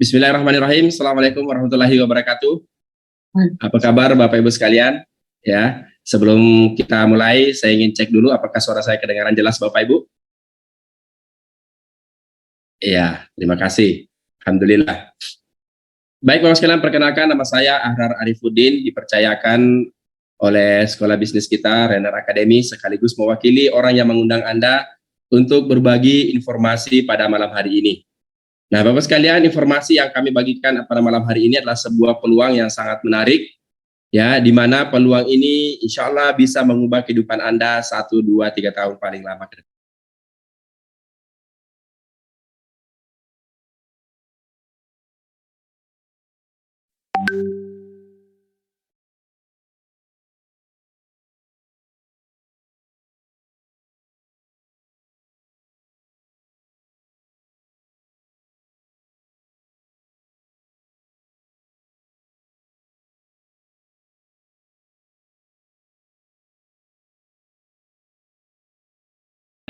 Bismillahirrahmanirrahim. Assalamualaikum warahmatullahi wabarakatuh. Apa kabar Bapak Ibu sekalian? Ya, sebelum kita mulai, saya ingin cek dulu apakah suara saya kedengaran jelas Bapak Ibu? Iya, terima kasih. Alhamdulillah. Baik Bapak sekalian, perkenalkan nama saya Ahrar Arifuddin, dipercayakan oleh Sekolah Bisnis kita, Renner Academy, sekaligus mewakili orang yang mengundang Anda untuk berbagi informasi pada malam hari ini. Nah, Bapak sekalian, informasi yang kami bagikan pada malam hari ini adalah sebuah peluang yang sangat menarik, ya, di mana peluang ini insya Allah bisa mengubah kehidupan Anda 1, 2, 3 tahun paling lama ke depan.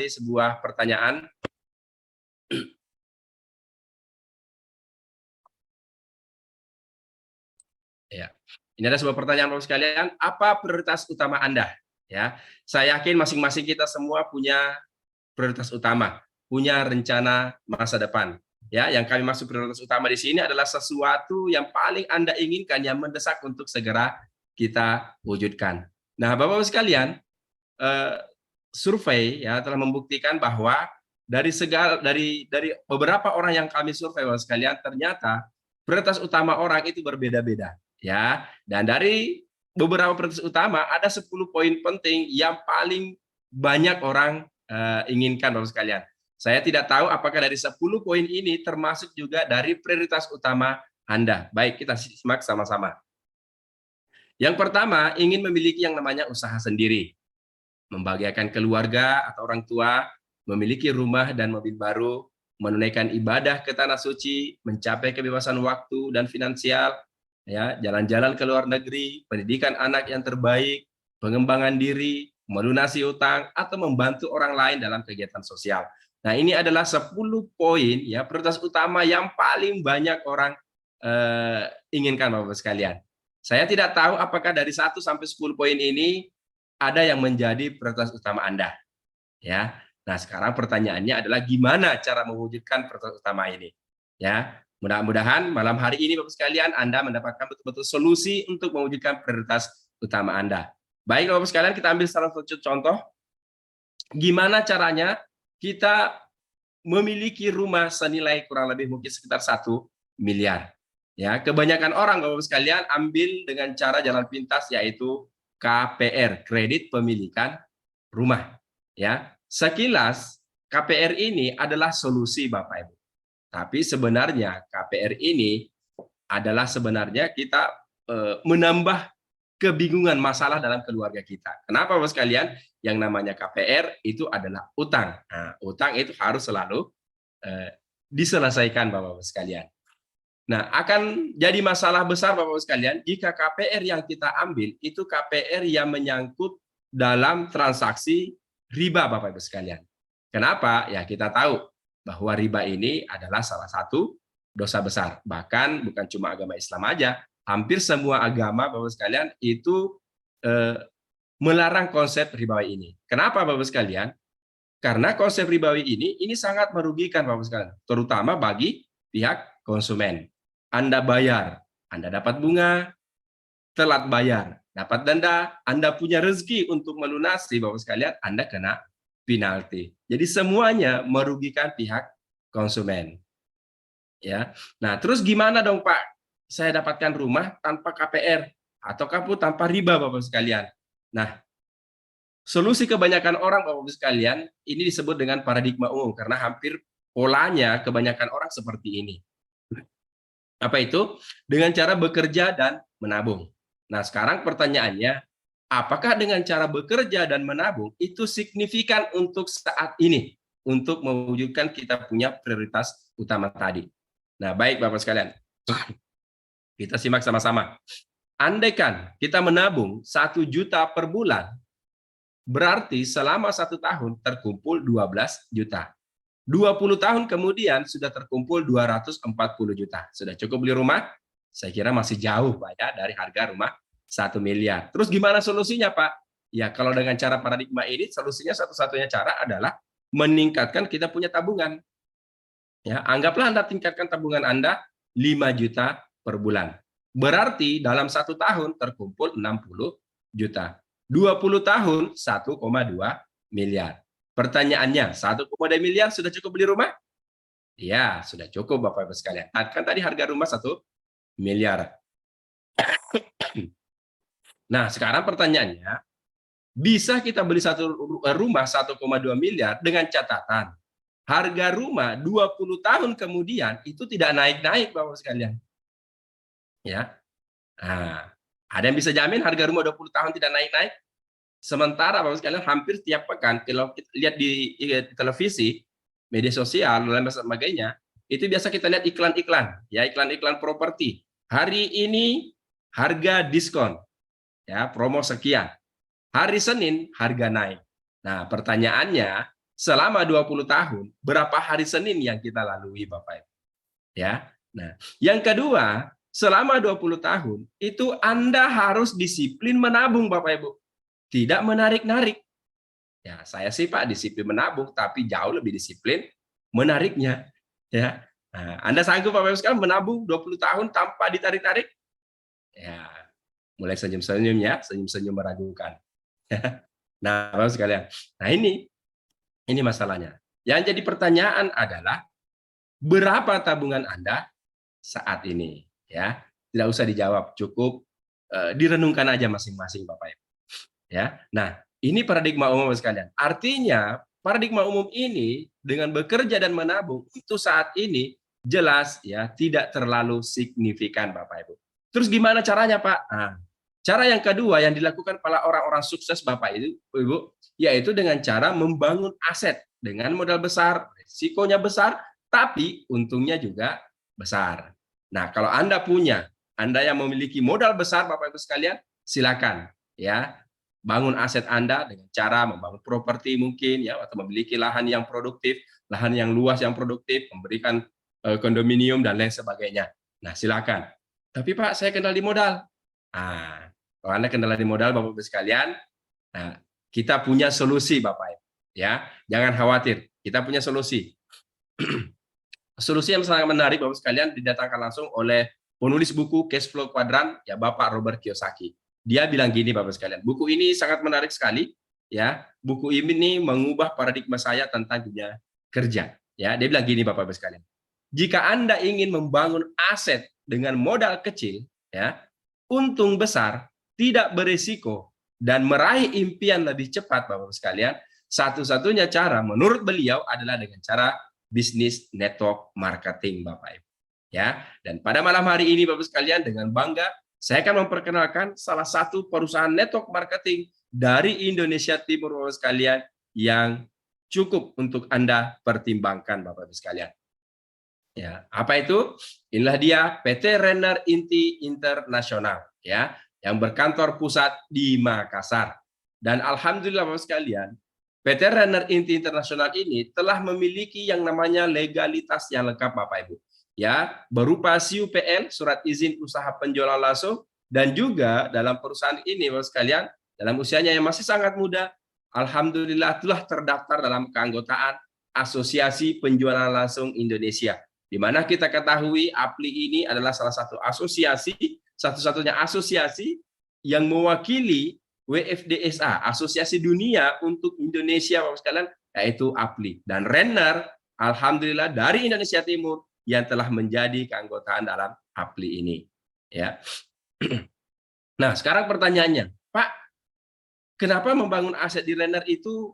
Ini sebuah pertanyaan. Ya. Ini ada sebuah pertanyaan Bapak sekalian, apa prioritas utama Anda? Ya, saya yakin masing-masing kita semua punya prioritas utama, punya rencana masa depan. Ya, yang kami maksud prioritas utama di sini adalah sesuatu yang paling Anda inginkan, yang mendesak untuk segera kita wujudkan. Nah, Bapak-Bapak sekalian, survei ya telah membuktikan bahwa dari beberapa orang yang kami survei Bapak sekalian, ternyata prioritas utama orang itu berbeda-beda, ya. Dan dari beberapa prioritas utama ada 10 poin penting yang paling banyak orang inginkan Bapak sekalian. Saya tidak tahu apakah dari 10 poin ini termasuk juga dari prioritas utama Anda. Baik, kita simak sama-sama. Yang pertama, ingin memiliki yang namanya usaha sendiri, membahagiakan keluarga atau orang tua, memiliki rumah dan mobil baru, menunaikan ibadah ke tanah suci, mencapai kebebasan waktu dan finansial, ya, jalan-jalan ke luar negeri, pendidikan anak yang terbaik, pengembangan diri, melunasi utang, atau membantu orang lain dalam kegiatan sosial. Nah, ini adalah 10 poin ya prioritas utama yang paling banyak orang inginkan Bapak sekalian. Saya tidak tahu apakah dari 1 sampai 10 poin ini ada yang menjadi prioritas utama Anda, ya. Nah, sekarang pertanyaannya adalah gimana cara mewujudkan prioritas utama ini, ya. Mudah-mudahan malam hari ini Bapak sekalian Anda mendapatkan betul-betul solusi untuk mewujudkan prioritas utama Anda. Baik Bapak sekalian, kita ambil salah satu contoh. Gimana caranya kita memiliki rumah senilai kurang lebih mungkin sekitar 1 miliar. Ya, kebanyakan orang Bapak sekalian ambil dengan cara jalan pintas, yaitu KPR, kredit pemilikan rumah. Ya, sekilas KPR ini adalah solusi Bapak Ibu. Tapi sebenarnya KPR ini adalah sebenarnya kita menambah kebingungan masalah dalam keluarga kita. Kenapa Bapak sekalian? Yang namanya KPR itu adalah utang. Nah, utang itu harus selalu diselesaikan Bapak-Bapak sekalian. Nah, akan jadi masalah besar Bapak-Bapak sekalian jika KPR yang kita ambil itu KPR yang menyangkut dalam transaksi riba Bapak-Bapak sekalian. Kenapa? Ya, kita tahu bahwa riba ini adalah salah satu dosa besar. Bahkan bukan cuma agama Islam aja, hampir semua agama Bapak-Bapak sekalian itu melarang konsep ribawi ini. Kenapa Bapak sekalian? Karena konsep ribawi ini sangat merugikan Bapak sekalian, terutama bagi pihak konsumen. Anda bayar, Anda dapat bunga, telat bayar, dapat denda, Anda punya rezeki untuk melunasi Bapak sekalian, Anda kena penalti. Jadi semuanya merugikan pihak konsumen. Ya. Nah, terus gimana dong Pak? Saya dapatkan rumah tanpa KPR atau tanpa riba Bapak sekalian. Nah, solusi kebanyakan orang Bapak sekalian ini disebut dengan paradigma umum karena hampir polanya kebanyakan orang seperti ini. Apa itu? Dengan cara bekerja dan menabung. Nah, sekarang pertanyaannya, apakah dengan cara bekerja dan menabung itu signifikan untuk saat ini untuk mewujudkan kita punya prioritas utama tadi? Nah, baik Bapak sekalian, kita simak sama-sama. Andaikan kita menabung 1 juta per bulan, berarti selama 1 tahun terkumpul 12 juta. 20 tahun kemudian sudah terkumpul 240 juta. Sudah cukup beli rumah? Saya kira masih jauh Pak ya dari harga rumah 1 miliar. Terus gimana solusinya Pak? Ya kalau dengan cara paradigma ini solusinya satu-satunya cara adalah meningkatkan kita punya tabungan. Ya, anggaplah Anda tingkatkan tabungan Anda 5 juta per bulan. Berarti dalam 1 tahun terkumpul 60 juta. 20 tahun 1,2 miliar. Pertanyaannya, 1,2 miliar sudah cukup beli rumah? Iya, sudah cukup Bapak Ibu sekalian. Kan tadi harga rumah 1 miliar. Nah, sekarang pertanyaannya, bisa kita beli satu rumah 1,2 miliar dengan catatan harga rumah 20 tahun kemudian itu tidak naik-naik Bapak sekalian. Ya. Nah, ada yang bisa jamin harga rumah 20 tahun tidak naik-naik? Sementara Bapak sekalian hampir setiap pekan kalau kita lihat di televisi, media sosial dan sebagainya, itu biasa kita lihat iklan-iklan, ya iklan-iklan properti. Hari ini harga diskon, ya promo sekian. Hari Senin harga naik. Nah, pertanyaannya, selama 20 tahun, berapa hari Senin yang kita lalui, Bapak Ibu? Ya. Nah, yang kedua, selama 20 tahun, itu Anda harus disiplin menabung, Bapak Ibu. Tidak menarik-narik. Ya, saya sih Pak disiplin menabung, tapi jauh lebih disiplin menariknya. Ya. Nah, Anda sanggup Bapak Ibu sekalian menabung 20 tahun tanpa ditarik-tarik? Ya, mulai senyum-senyum ya, senyum-senyum meragukan. Nah, Bapak sekalian. Nah, ini masalahnya. Yang jadi pertanyaan adalah berapa tabungan Anda saat ini, ya. Tidak usah dijawab, cukup direnungkan aja masing-masing Bapak Ibu. Ya. Nah, ini paradigma umum sekalian. Artinya, paradigma umum ini dengan bekerja dan menabung itu saat ini jelas ya tidak terlalu signifikan Bapak Ibu. Terus gimana caranya, Pak? Nah, cara yang kedua yang dilakukan para orang-orang sukses Bapak Ibu, yaitu dengan cara membangun aset dengan modal besar, risikonya besar, tapi untungnya juga besar. Nah, kalau Anda yang memiliki modal besar Bapak Ibu sekalian, silakan ya bangun aset Anda dengan cara membangun properti mungkin ya atau memiliki lahan yang produktif, lahan yang luas yang produktif, memberikan kondominium dan lain sebagainya. Nah, silakan. Tapi Pak, saya kendal di modal. Nah, kalau Anda kendala di modal Bapak Ibu sekalian, nah, kita punya solusi Bapak Ibu. Ya, jangan khawatir. Kita punya solusi. Solusi yang sangat menarik Bapak sekalian didatangkan langsung oleh penulis buku Cash Flow Quadrant ya Bapak Robert Kiyosaki. Dia bilang gini Bapak sekalian, buku ini sangat menarik sekali ya. Buku ini mengubah paradigma saya tentang dunia kerja. Ya, dia bilang gini Bapak sekalian. Jika Anda ingin membangun aset dengan modal kecil ya, untung besar, tidak berisiko dan meraih impian lebih cepat Bapak sekalian, satu-satunya cara menurut beliau adalah dengan cara bisnis network marketing Bapak Ibu. Ya, dan pada malam hari ini Bapak sekalian dengan bangga saya akan memperkenalkan salah satu perusahaan network marketing dari Indonesia Timur Bapak sekalian yang cukup untuk Anda pertimbangkan Bapak Ibu sekalian. Ya, apa itu? Inilah dia PT Renner Inti Internasional ya, yang berkantor pusat di Makassar. Dan alhamdulillah Bapak sekalian, PT Renner Inti Internasional ini telah memiliki yang namanya legalitas yang lengkap Bapak Ibu. Ya, berupa SIUPL, surat izin usaha penjualan langsung, dan juga dalam perusahaan ini Bapak sekalian, dalam usianya yang masih sangat muda, alhamdulillah telah terdaftar dalam keanggotaan Asosiasi Penjualan Langsung Indonesia. Di mana kita ketahui APLI ini adalah salah satu asosiasi, satu-satunya asosiasi yang mewakili WFDSA, Asosiasi Dunia untuk Indonesia Bapak sekalian, yaitu APLI. Dan Renner, alhamdulillah dari Indonesia Timur yang telah menjadi keanggotaan dalam APLI ini. Ya. Nah, sekarang pertanyaannya, Pak, kenapa membangun aset di Renner itu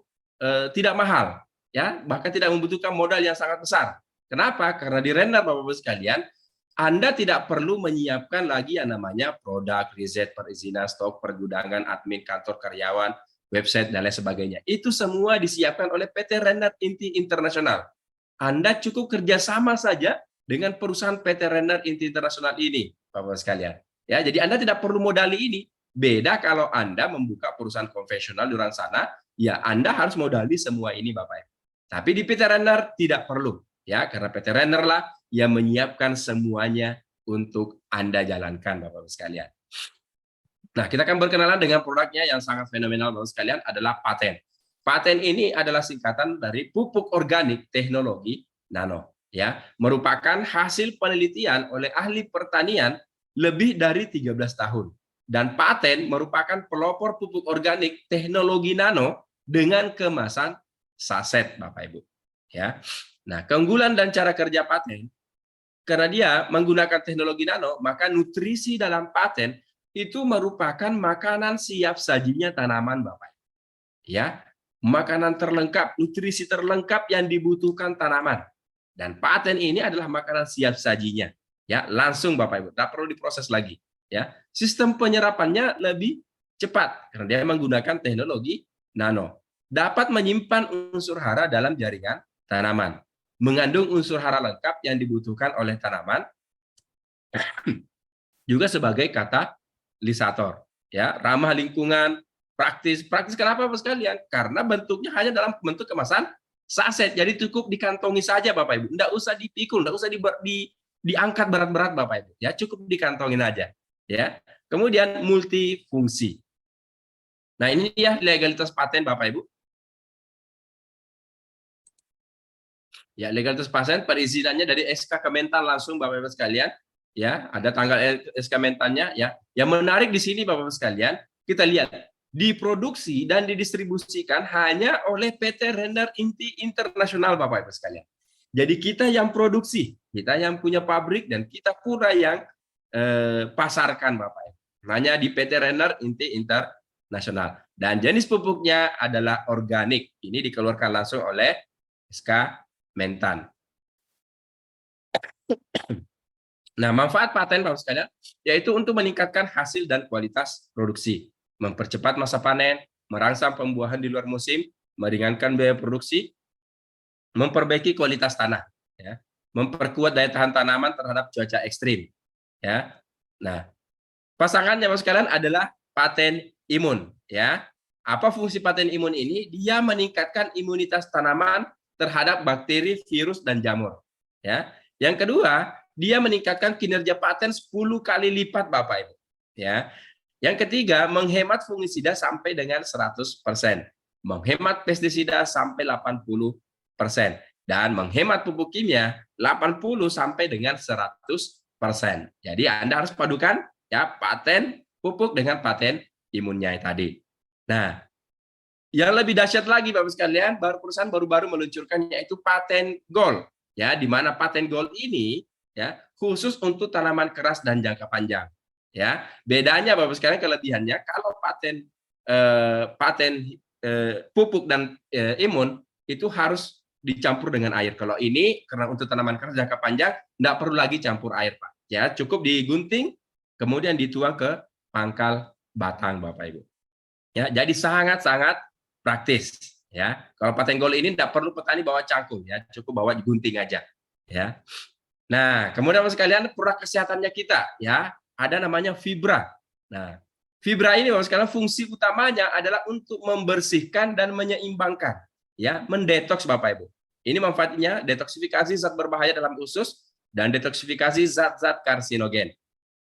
tidak mahal? Ya, bahkan tidak membutuhkan modal yang sangat besar. Kenapa? Karena di Renner Bapak-Ibu sekalian, Anda tidak perlu menyiapkan lagi yang namanya produk, riset, perizinan, stok, pergudangan, admin, kantor karyawan, website, dan lain sebagainya. Itu semua disiapkan oleh PT Renner Inti Internasional. Anda cukup kerjasama saja dengan perusahaan PT Renner Inti Internasional ini, Bapak-Ibu sekalian. Ya, jadi Anda tidak perlu modali ini. Beda kalau Anda membuka perusahaan konvensional di luar sana, ya Anda harus modali semua ini, Bapak-Ibu. Tapi di PT Renner tidak perlu, ya, karena PT Renner lah yang menyiapkan semuanya untuk Anda jalankan, Bapak-Ibu sekalian. Nah, kita akan berkenalan dengan produknya yang sangat fenomenal, Bapak sekalian, adalah Paten. Paten ini adalah singkatan dari pupuk organik teknologi nano, ya, merupakan hasil penelitian oleh ahli pertanian lebih dari 13 tahun. Dan Paten merupakan pelopor pupuk organik teknologi nano dengan kemasan saset, Bapak Ibu. Ya. Nah, keunggulan dan cara kerja Paten, karena dia menggunakan teknologi nano, maka nutrisi dalam Paten itu merupakan makanan siap sajinya tanaman, Bapak. Ya, makanan terlengkap, nutrisi terlengkap yang dibutuhkan tanaman. Dan Paten ini adalah makanan siap sajinya. Ya, langsung Bapak Ibu, tak perlu diproses lagi. Ya, sistem penyerapannya lebih cepat karena dia menggunakan teknologi nano. Dapat menyimpan unsur hara dalam jaringan tanaman. Mengandung unsur hara lengkap yang dibutuhkan oleh tanaman juga sebagai katalisator, ya, ramah lingkungan, praktis. Praktis kenapa Bapak sekalian? Karena bentuknya hanya dalam bentuk kemasan saset, jadi cukup dikantongi saja Bapak Ibu, enggak usah dipikul, enggak usah diangkat berat-berat Bapak Ibu, ya, cukup dikantongin aja, ya. Kemudian multifungsi. Nah, ini ya legalitas paten Bapak Ibu. Ya, legalitas paten perizinannya dari SK Kementan langsung Bapak Ibu sekalian. Ya, ada tanggal SK Mentannya, ya. Yang menarik di sini Bapak Ibu sekalian, kita lihat diproduksi dan didistribusikan hanya oleh PT Renner Inti Internasional Bapak Ibu sekalian. Jadi kita yang produksi, kita yang punya pabrik, dan kita pula yang pasarkan Bapak Ibu. Hanya di PT Renner Inti Internasional. Dan jenis pupuknya adalah organik. Ini dikeluarkan langsung oleh SK Mentan. Nah, manfaat paten Bapak sekalian yaitu untuk meningkatkan hasil dan kualitas produksi, mempercepat masa panen, merangsang pembuahan di luar musim, meringankan biaya produksi, memperbaiki kualitas tanah, ya, memperkuat daya tahan tanaman terhadap cuaca ekstrim, ya. Nah, pasangannya Bapak sekalian adalah paten imun, ya. Apa fungsi paten imun ini? Dia meningkatkan imunitas tanaman terhadap bakteri, virus, dan jamur. Ya. Yang kedua, dia meningkatkan kinerja paten 10 kali lipat Bapak Ibu. Ya. Yang ketiga, menghemat fungisida sampai dengan 100%. Menghemat pestisida sampai 80%. Dan menghemat pupuk kimia 80 sampai dengan 100%. Jadi Anda harus padukan, ya, paten pupuk dengan paten imunnya tadi. Nah, yang lebih dahsyat lagi Bapak sekalian, perusahaan baru-baru meluncurkan yaitu paten gold, ya, di mana paten gold ini, ya, khusus untuk tanaman keras dan jangka panjang, ya. Bedanya Bapak sekalian, kelebihannya kalau paten pupuk dan imun itu harus dicampur dengan air. Kalau ini karena untuk tanaman keras jangka panjang enggak perlu lagi campur air, Pak. Ya, cukup digunting kemudian dituang ke pangkal batang Bapak Ibu. Ya, jadi sangat-sangat praktis, ya. Kalau paten gold ini tidak perlu petani bawa cangkul, ya, cukup bawa gunting aja, ya. Nah, kemudian Bapak sekalian, produk kesehatannya kita, ya, ada namanya fibra. Nah, fibra ini Bapak sekalian fungsi utamanya adalah untuk membersihkan dan menyeimbangkan, ya, mendetoks Bapak Ibu. Ini manfaatnya detoksifikasi zat berbahaya dalam usus dan detoksifikasi zat-zat karsinogen.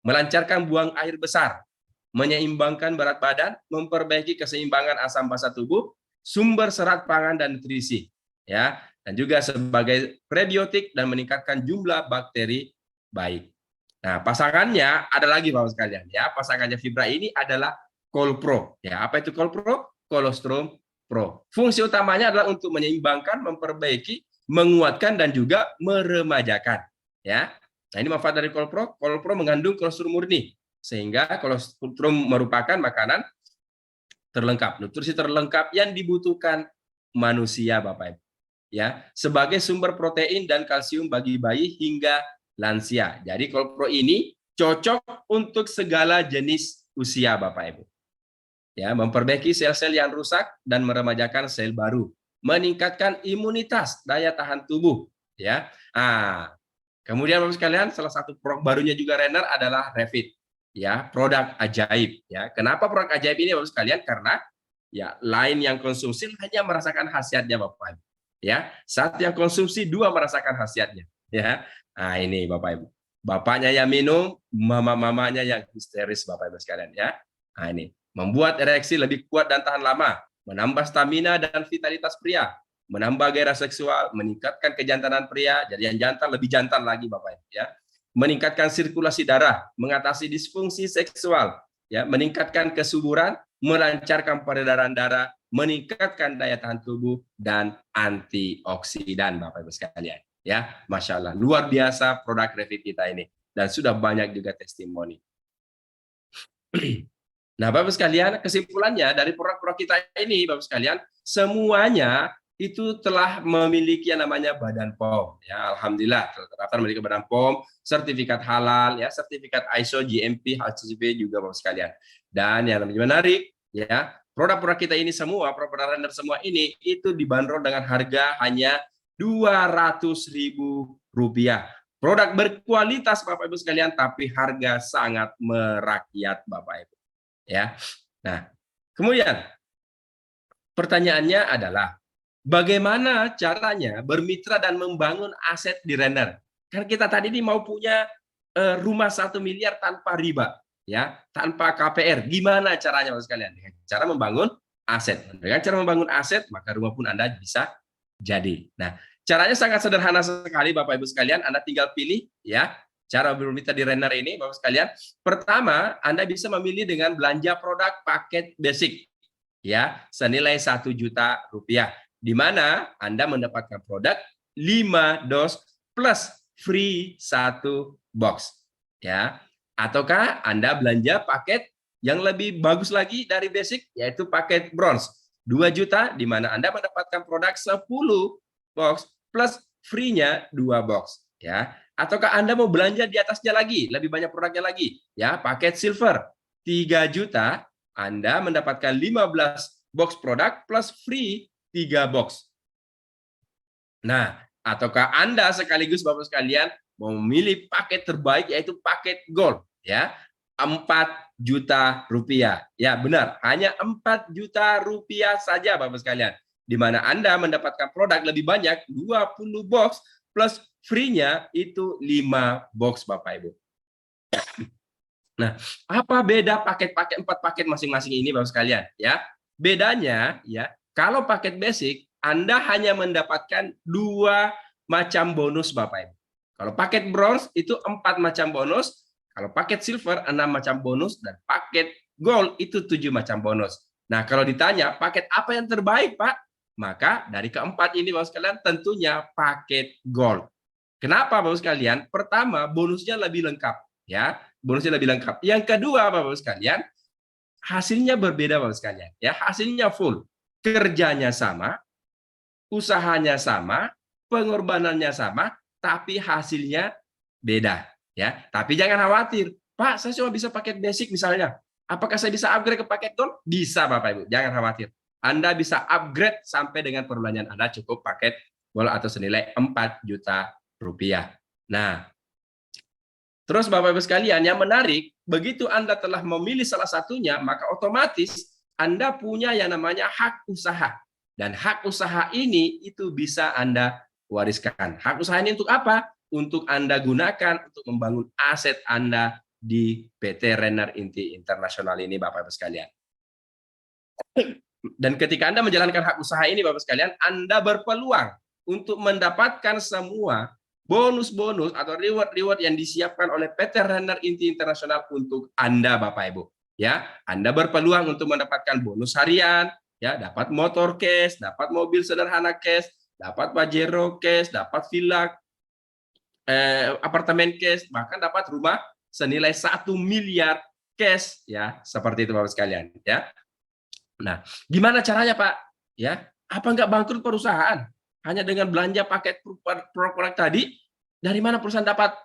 Melancarkan buang air besar, menyeimbangkan berat badan, memperbaiki keseimbangan asam basa tubuh, sumber serat pangan dan nutrisi, ya, dan juga sebagai prebiotik dan meningkatkan jumlah bakteri baik. Nah, pasangannya ada lagi Bapak sekalian, ya. Pasangannya fibra ini adalah Colpro, ya. Apa itu Colpro? Colostrum Pro. Fungsi utamanya adalah untuk menyeimbangkan, memperbaiki, menguatkan dan juga meremajakan, ya. Nah, ini manfaat dari Colpro. Colpro mengandung kolostrum murni, sehingga kolostrum merupakan makanan terlengkap, nutrisi terlengkap yang dibutuhkan manusia Bapak Ibu, ya, sebagai sumber protein dan kalsium bagi bayi hingga lansia. Jadi Colpro ini cocok untuk segala jenis usia Bapak Ibu. Ya, memperbaiki sel-sel yang rusak dan meremajakan sel baru, meningkatkan imunitas, daya tahan tubuh, ya. Kemudian Bapak sekalian, salah satu produk barunya juga Renner adalah Revit, ya, produk ajaib, ya. Kenapa produk ajaib ini Bapak sekalian? Karena, ya, lain yang konsumsi hanya merasakan khasiatnya Bapak, ya. Satu yang konsumsi, dua merasakan khasiatnya, ya. Nah, ini Bapak Ibu. Bapaknya yang minum, mamanya yang histeris, Bapak Ibu sekalian, ya. Nah, ini membuat ereksi lebih kuat dan tahan lama, menambah stamina dan vitalitas pria, menambah gairah seksual, meningkatkan kejantanan pria, jadi yang jantan lebih jantan lagi Bapak Ibu, ya. Meningkatkan sirkulasi darah, mengatasi disfungsi seksual, ya, meningkatkan kesuburan, melancarkan peredaran darah, meningkatkan daya tahan tubuh dan antioksidan Bapak Ibu sekalian. Ya, Masya Allah, luar biasa produk Revit kita ini dan sudah banyak juga testimoni. Nah, Bapak sekalian, kesimpulannya dari produk-produk kita ini, Bapak sekalian, semuanya itu telah memiliki yang namanya Badan POM. Ya, alhamdulillah, terdaftar memiliki Badan POM, sertifikat halal, ya, sertifikat ISO, GMP, HACCP juga, Bapak sekalian. Dan yang lebih menarik, ya, produk-produk kita ini semua, produk-produk render semua ini itu dibanderol dengan harga hanya Rp200.000. Produk berkualitas, Bapak Ibu sekalian, tapi harga sangat merakyat, Bapak Ibu. Ya. Nah, kemudian pertanyaannya adalah bagaimana caranya bermitra dan membangun aset di render? Kan kita tadi ini mau punya rumah 1 miliar tanpa riba, ya, tanpa KPR. Gimana caranya Bapak sekalian? Dengan cara membangun aset. Dengan cara membangun aset, maka rumah pun Anda bisa jadi. Nah, caranya sangat sederhana sekali Bapak Ibu sekalian. Anda tinggal pilih, ya, cara bermitra di render ini Bapak sekalian. Pertama, Anda bisa memilih dengan belanja produk paket basic, ya, senilai Rp1.000.000, di mana Anda mendapatkan produk 5 dos plus free 1 box, ya. Ataukah Anda belanja paket yang lebih bagus lagi dari basic, yaitu paket bronze 2 juta, di mana Anda mendapatkan produk 10 box plus free-nya 2 box, ya. Ataukah Anda mau belanja di atasnya lagi, lebih banyak produknya lagi, ya, paket silver 3 juta, Anda mendapatkan 15 box produk plus free 3 box. Nah, ataukah Anda sekaligus Bapak sekalian mau memilih paket terbaik, yaitu paket gold, ya, Rp4.000.000. Ya, benar, hanya Rp4.000.000 saja Bapak sekalian, di mana Anda mendapatkan produk lebih banyak 20 box plus free-nya itu 5 box Bapak Ibu. Nah, apa beda paket-paket 4 paket masing-masing ini Bapak sekalian, ya? Bedanya, ya, kalau paket basic Anda hanya mendapatkan 2 macam bonus Bapak Ibu. Kalau paket bronze itu 4 macam bonus, kalau paket silver 6 macam bonus, dan paket gold itu 7 macam bonus. Nah, kalau ditanya paket apa yang terbaik, Pak? Maka dari keempat ini Bapak sekalian tentunya paket gold. Kenapa Bapak sekalian? Pertama, bonusnya lebih lengkap, ya. Bonusnya lebih lengkap. Yang kedua, Bapak sekalian, hasilnya berbeda Bapak sekalian, ya. Hasilnya full. Kerjanya sama, usahanya sama, pengorbanannya sama, tapi hasilnya beda, ya. Tapi jangan khawatir, Pak, saya cuma bisa paket basic misalnya. Apakah saya bisa upgrade ke paket gold? Bisa Bapak Ibu, jangan khawatir. Anda bisa upgrade sampai dengan perbelanjaan Anda cukup paket gold atau senilai Rp4.000.000. Nah, terus Bapak Ibu sekalian, yang menarik, begitu Anda telah memilih salah satunya, maka otomatis Anda punya yang namanya hak usaha. Dan hak usaha ini itu bisa Anda wariskan. Hak usaha ini untuk apa? Untuk Anda gunakan untuk membangun aset Anda di PT Renner Inti Internasional ini Bapak Ibu sekalian. Dan ketika Anda menjalankan hak usaha ini Bapak sekalian, Anda berpeluang untuk mendapatkan semua bonus-bonus atau reward-reward yang disiapkan oleh PT Renner Inti Internasional untuk Anda Bapak Ibu. Ya, Anda berpeluang untuk mendapatkan bonus harian, ya, dapat motor cash, dapat mobil sederhana cash, dapat Pajero cash, dapat villa, apartemen cash, bahkan dapat rumah senilai 1 miliar cash, ya, seperti itu Bapak sekalian, ya. Nah, gimana caranya Pak? Ya, apa nggak bangkrut perusahaan? Hanya dengan belanja paket produk tadi, dari mana perusahaan dapat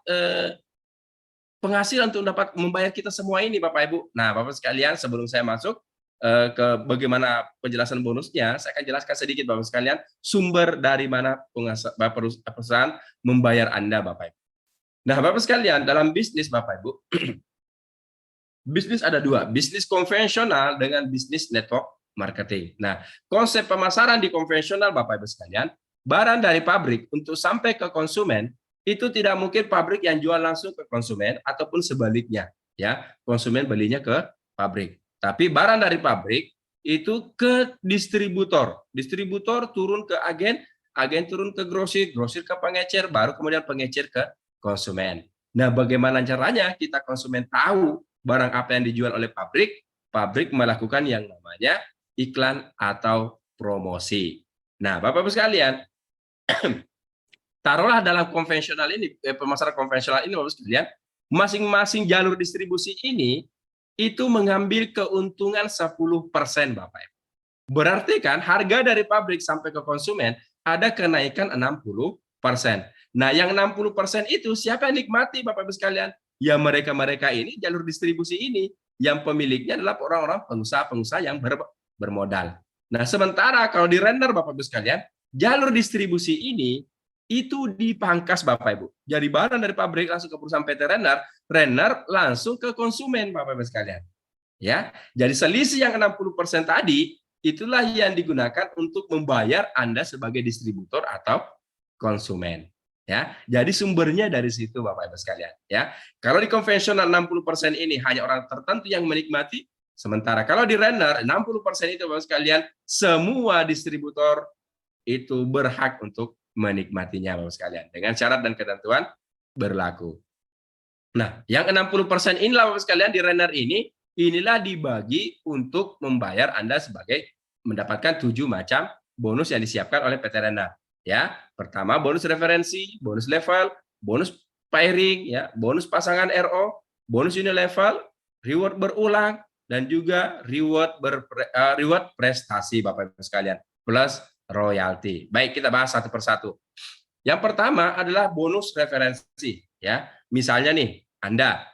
penghasilan untuk dapat membayar kita semua ini Bapak Ibu? Nah, Bapak sekalian, sebelum saya masuk ke bagaimana penjelasan bonusnya, saya akan jelaskan sedikit Bapak sekalian sumber dari mana perusahaan membayar Anda Bapak Ibu. Nah, Bapak sekalian, dalam bisnis Bapak Ibu, bisnis ada 2, bisnis konvensional dengan bisnis network marketing. Nah, konsep pemasaran di konvensional Bapak Ibu sekalian, barang dari pabrik untuk sampai ke konsumen, itu tidak mungkin pabrik yang jual langsung ke konsumen ataupun sebaliknya, ya. Konsumen belinya ke pabrik. Tapi barang dari pabrik itu ke distributor. Distributor turun ke agen, agen turun ke grosir, grosir ke pengecer, baru kemudian pengecer ke konsumen. Nah, bagaimana caranya kita konsumen tahu barang apa yang dijual oleh pabrik? Pabrik melakukan yang namanya iklan atau promosi. Nah, Bapak-Ibu sekalian, taruhlah dalam konvensional ini, pemasaran konvensional ini, Bapak sekalian, masing-masing jalur distribusi ini itu mengambil keuntungan 10%, Bapak. Berarti kan harga dari pabrik sampai ke konsumen ada kenaikan 60%. Nah, yang 60% itu siapa yang nikmati, Bapak Ibu sekalian? Ya mereka-mereka ini jalur distribusi ini yang pemiliknya adalah orang-orang pengusaha-pengusaha yang bermodal. Nah, sementara kalau di render, Bapak Ibu sekalian, jalur distribusi ini itu dipangkas, Bapak Ibu. Jadi barang dari pabrik langsung ke perusahaan PT Renner, Renner langsung ke konsumen, Bapak Ibu sekalian. Ya, jadi selisih yang 60% tadi itulah yang digunakan untuk membayar Anda sebagai distributor atau konsumen. Ya, jadi sumbernya dari situ, Bapak Ibu sekalian. Ya, kalau di konvensional 60% ini hanya orang tertentu yang menikmati, sementara kalau di Renner 60% itu, Bapak sekalian, semua distributor itu berhak untuk menikmatinya, Bapak sekalian, dengan syarat dan ketentuan berlaku. Nah, yang 60% inilah, Bapak sekalian, di Renner ini, inilah dibagi untuk membayar Anda sebagai mendapatkan 7 macam bonus yang disiapkan oleh PT Renner. Ya, pertama bonus referensi, bonus level, bonus pairing, ya, bonus pasangan RO, bonus unilevel, reward berulang, dan juga reward prestasi, Bapak Ibu sekalian, plus royalti. Baik, kita bahas satu persatu. Yang pertama adalah bonus referensi, ya. Misalnya nih, Anda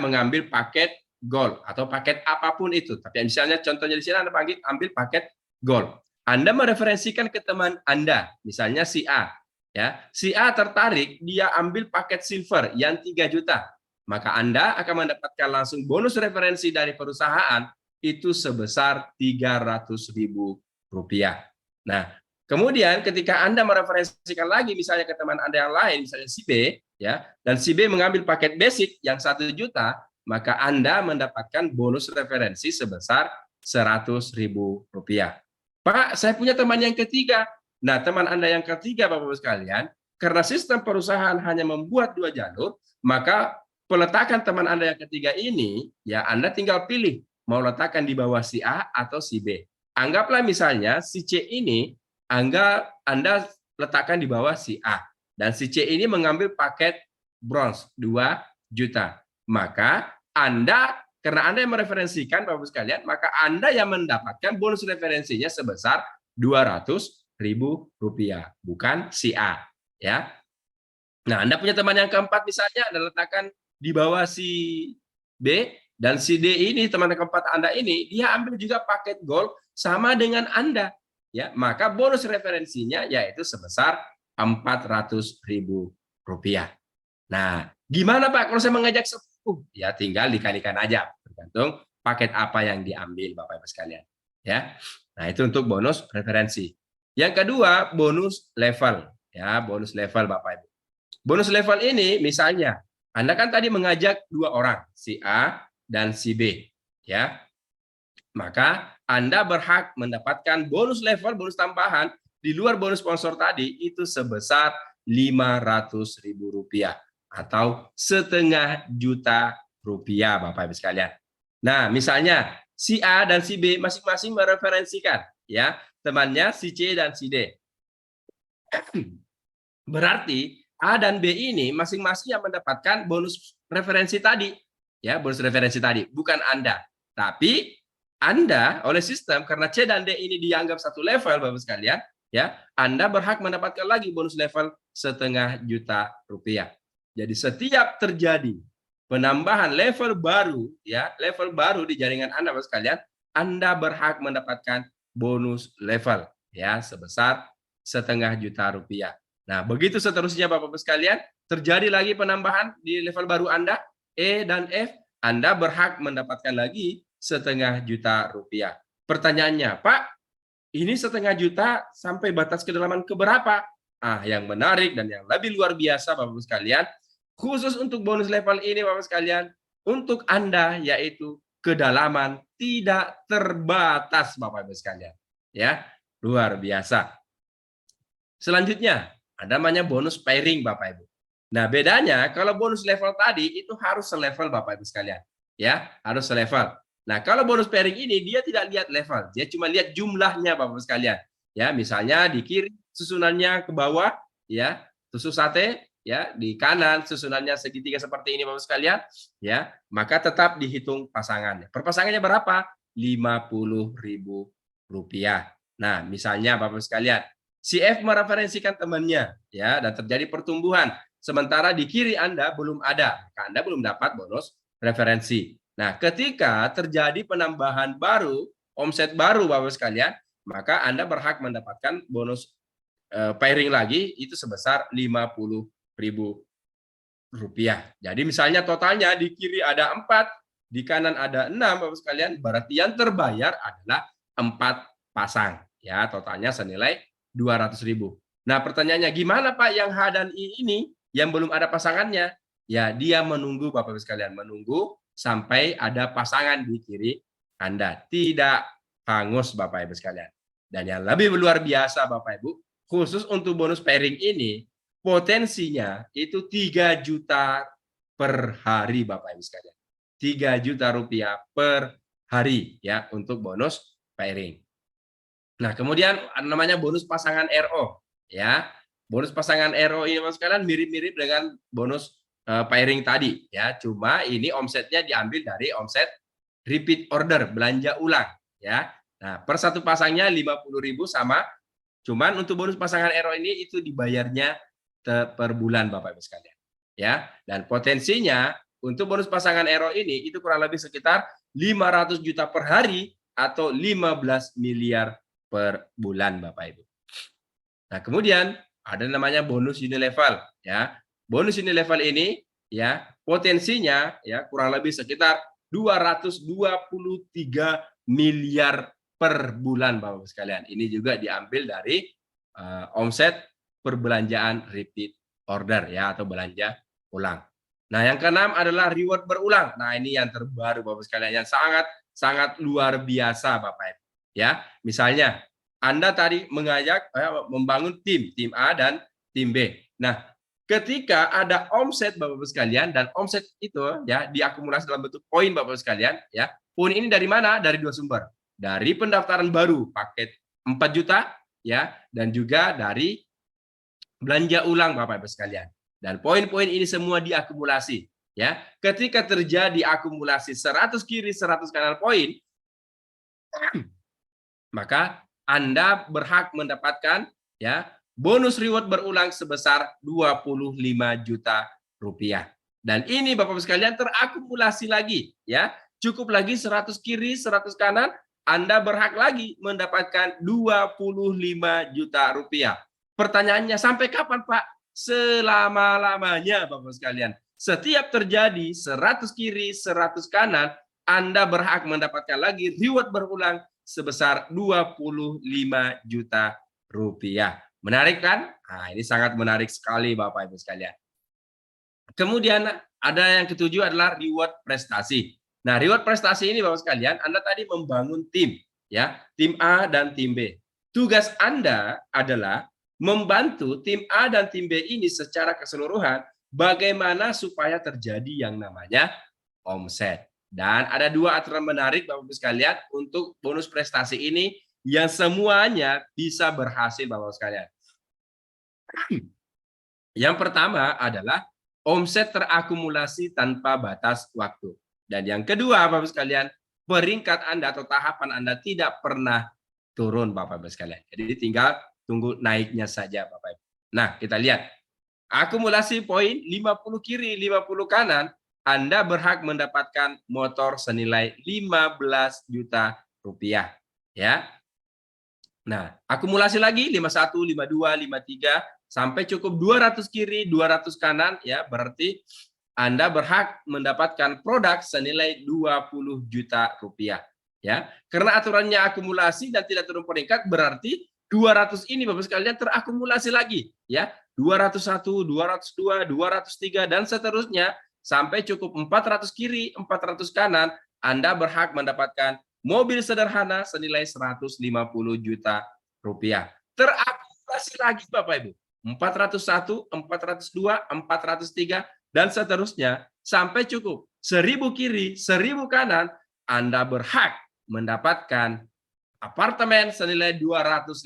mengambil paket gold atau paket apapun itu, tapi misalnya contohnya di sini Anda ambil paket gold. Anda mereferensikan ke teman Anda, misalnya si A, ya. Si A tertarik, dia ambil paket silver yang 3 juta. Maka Anda akan mendapatkan langsung bonus referensi dari perusahaan itu sebesar Rp300.000. Nah, kemudian ketika Anda mereferensikan lagi misalnya ke teman Anda yang lain, misalnya si B, ya, dan si B mengambil paket basic yang 1 juta, maka Anda mendapatkan bonus referensi sebesar Rp100.000. Pak, saya punya teman yang ketiga. Nah, teman Anda yang ketiga, Bapak-Ibu sekalian, karena sistem perusahaan hanya membuat 2 jalur, maka peletakan teman Anda yang ketiga ini, ya Anda tinggal pilih mau letakkan di bawah si A atau si B. Anggaplah misalnya si C ini Anda letakkan di bawah si A, dan si C ini mengambil paket bronze 2 juta. Maka karena Anda yang mereferensikan, Bapak-Ibu sekalian, maka Anda yang mendapatkan bonus referensinya sebesar Rp200.000, bukan si A. Ya. Nah, Anda punya teman yang keempat misalnya, Anda letakkan di bawah si B, dan si D ini, teman keempat Anda ini, dia ambil juga paket gold sama dengan Anda. Ya, maka bonus referensinya yaitu sebesar Rp400.000. Nah, gimana Pak kalau saya mengajak 10? Ya tinggal dikalikan aja, tergantung paket apa yang diambil, Bapak Ibu sekalian. Ya. Nah, itu untuk bonus referensi. Yang kedua, bonus level. Ya, bonus level, Bapak Ibu. Bonus level ini misalnya Anda kan tadi mengajak 2 orang, si A dan si B, ya. Maka Anda berhak mendapatkan bonus level, bonus tambahan di luar bonus sponsor tadi itu sebesar Rp500.000 atau Rp500.000, Bapak Ibu sekalian. Nah, misalnya si A dan si B masing-masing mereferensikan, ya, temannya si C dan si D. Berarti A dan B ini masing-masing yang mendapatkan bonus referensi tadi, ya, bonus referensi tadi, bukan Anda. Tapi Anda oleh sistem, karena C dan D ini dianggap satu level, Bapak sekalian, ya, Anda berhak mendapatkan lagi bonus level Rp500.000. Jadi setiap terjadi penambahan level baru, ya, level baru di jaringan Anda, Bapak sekalian, Anda berhak mendapatkan bonus level, ya, sebesar Rp500.000. Nah, begitu seterusnya, Bapak-Bapak sekalian, terjadi lagi penambahan di level baru Anda, E dan F, Anda berhak mendapatkan lagi Rp500.000. Pertanyaannya, Pak, Ini 1,5 juta sampai batas kedalaman keberapa? Yang menarik dan yang lebih luar biasa Bapak-Ibu sekalian, khusus untuk bonus level ini Bapak sekalian, untuk Anda yaitu kedalaman tidak terbatas Bapak-Ibu sekalian. Ya, luar biasa. Selanjutnya, ada namanya bonus pairing Bapak-Ibu. Nah, bedanya kalau bonus level tadi itu harus selevel Bapak-Ibu sekalian. Ya, harus selevel. Nah, kalau bonus pairing ini dia tidak lihat level, dia cuma lihat jumlahnya Bapak-Ibu sekalian. Ya, misalnya di kiri susunannya ke bawah, ya, tusuk sate, ya, di kanan susunannya segitiga seperti ini Bapak sekalian, ya, maka tetap dihitung pasangannya. Per pasangannya berapa? Rp50.000. Nah, misalnya Bapak sekalian, si F mereferensikan temannya, ya, dan terjadi pertumbuhan. Sementara di kiri Anda belum ada, Anda belum dapat bonus referensi. Nah, ketika terjadi penambahan baru, omset baru Bapak sekalian, maka Anda berhak mendapatkan bonus pairing lagi itu sebesar Rp50.000. Jadi misalnya totalnya di kiri ada 4, di kanan ada 6 Bapak sekalian, berarti yang terbayar adalah 4 pasang. Ya, totalnya senilai 200.000. Nah, pertanyaannya gimana Pak yang H dan I ini yang belum ada pasangannya? Ya, dia menunggu Bapak Ibu sekalian, menunggu sampai ada pasangan di kiri Anda. Tidak hangus Bapak Ibu sekalian. Dan yang lebih luar biasa Bapak Ibu, khusus untuk bonus pairing ini, potensinya itu 3 juta per hari Bapak Ibu sekalian. 3 juta rupiah per hari ya untuk bonus pairing. Nah, kemudian namanya bonus pasangan RO ya. Bonus pasangan RO ini Mas sekalian mirip-mirip dengan bonus pairing tadi ya. Cuma ini omsetnya diambil dari omset repeat order, belanja ulang ya. Nah, per satu pasangnya 50.000 sama. Cuman untuk bonus pasangan RO ini itu dibayarnya per bulan Bapak Ibu sekalian. Ya, dan potensinya untuk bonus pasangan RO ini itu kurang lebih sekitar 500 juta per hari atau 15 miliar per bulan Bapak Ibu. Nah, kemudian ada namanya bonus unilevel ya. Bonus unilevel ini ya potensinya ya kurang lebih sekitar 223 miliar per bulan Bapak Ibu sekalian. Ini juga diambil dari omset perbelanjaan repeat order ya atau belanja ulang. Nah, yang keenam adalah reward berulang. Nah, ini yang terbaru Bapak sekalian yang sangat luar biasa Bapak Ibu. Ya, misalnya Anda tadi mengajak membangun tim A dan tim B. Nah, ketika ada omset Bapak Ibu sekalian dan omset itu ya diakumulasi dalam bentuk poin Bapak Ibu sekalian ya. Poin ini dari mana? Dari dua sumber. Dari pendaftaran baru paket 4 juta ya dan juga dari belanja ulang Bapak Ibu sekalian. Dan poin-poin ini semua diakumulasi ya. Ketika terjadi akumulasi 100 kiri 100 kanan poin, maka Anda berhak mendapatkan ya bonus reward berulang sebesar 25 juta rupiah. Dan ini Bapak Ibu sekalian terakumulasi lagi ya. Cukup lagi 100 kiri 100 kanan, Anda berhak lagi mendapatkan 25 juta rupiah. Pertanyaannya sampai kapan Pak? Selama-lamanya Bapak sekalian. Setiap terjadi 100 kiri 100 kanan, Anda berhak mendapatkan lagi reward berulang sebesar 25 juta rupiah. Menarik kan? Nah, ini sangat menarik sekali Bapak Ibu sekalian. Kemudian ada yang ketujuh adalah reward prestasi. Nah, reward prestasi ini Bapak sekalian, Anda tadi membangun tim ya, tim A dan tim B. Tugas Anda adalah membantu tim A dan tim B ini secara keseluruhan bagaimana supaya terjadi yang namanya omset. Dan ada dua aturan menarik Bapak Ibu sekalian untuk bonus prestasi ini yang semuanya bisa berhasil Bapak Ibu sekalian. Yang pertama adalah omset terakumulasi tanpa batas waktu. Dan yang kedua Bapak Ibu sekalian, peringkat Anda atau tahapan Anda tidak pernah turun Bapak Ibu sekalian. Jadi tinggal tunggu naiknya saja Bapak Ibu. Nah, kita lihat. Akumulasi poin 50 kiri, 50 kanan, Anda berhak mendapatkan motor senilai 15 juta rupiah. Ya. Nah, akumulasi lagi 51, 52, 53 sampai cukup 200 kiri, 200 kanan ya, berarti Anda berhak mendapatkan produk senilai 20 juta rupiah. Ya, karena aturannya akumulasi dan tidak turun peringkat berarti 200 ini Bapak sekalian terakumulasi lagi, ya. 201, 202, 203 dan seterusnya sampai cukup 400 kiri, 400 kanan, Anda berhak mendapatkan mobil sederhana senilai 150 juta rupiah. Terakumulasi lagi Bapak Ibu. 401, 402, 403 dan seterusnya sampai cukup 1000 kiri, 1000 kanan, Anda berhak mendapatkan apartemen senilai 250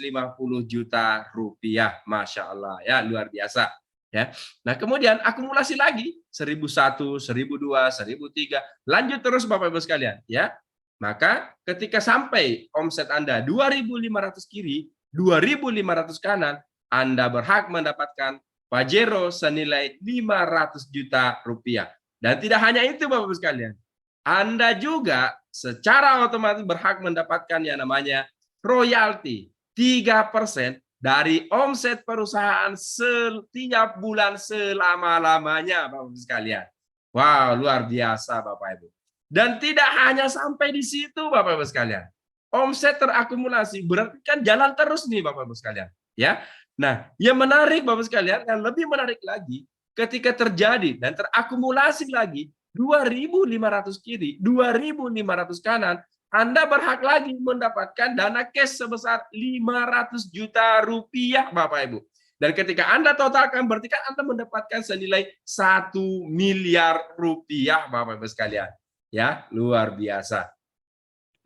juta rupiah. Masya Allah, ya luar biasa. Ya. Nah kemudian akumulasi lagi 1001, 1002, 1003, lanjut terus Bapak Ibu sekalian. Ya, maka ketika sampai omset Anda 2.500 kiri, 2.500 kanan, Anda berhak mendapatkan Pajero senilai 500 juta rupiah. Dan tidak hanya itu Bapak Ibu sekalian, Anda juga secara otomatis berhak mendapatkan yang namanya royalti 3% dari omset perusahaan setiap bulan selama-lamanya, Bapak Ibu sekalian. Wow, luar biasa Bapak Ibu. Dan tidak hanya sampai di situ Bapak Ibu sekalian. Omset terakumulasi berarti kan jalan terus nih Bapak Ibu sekalian, ya. Nah, yang menarik Bapak sekalian, yang lebih menarik lagi ketika terjadi dan terakumulasi lagi 2.500 kiri, 2.500 kanan, Anda berhak lagi mendapatkan dana cash sebesar 500 juta rupiah, Bapak Ibu. Dan ketika Anda totalkan, berarti kan Anda mendapatkan senilai 1 miliar rupiah, Bapak Ibu sekalian. Ya, luar biasa.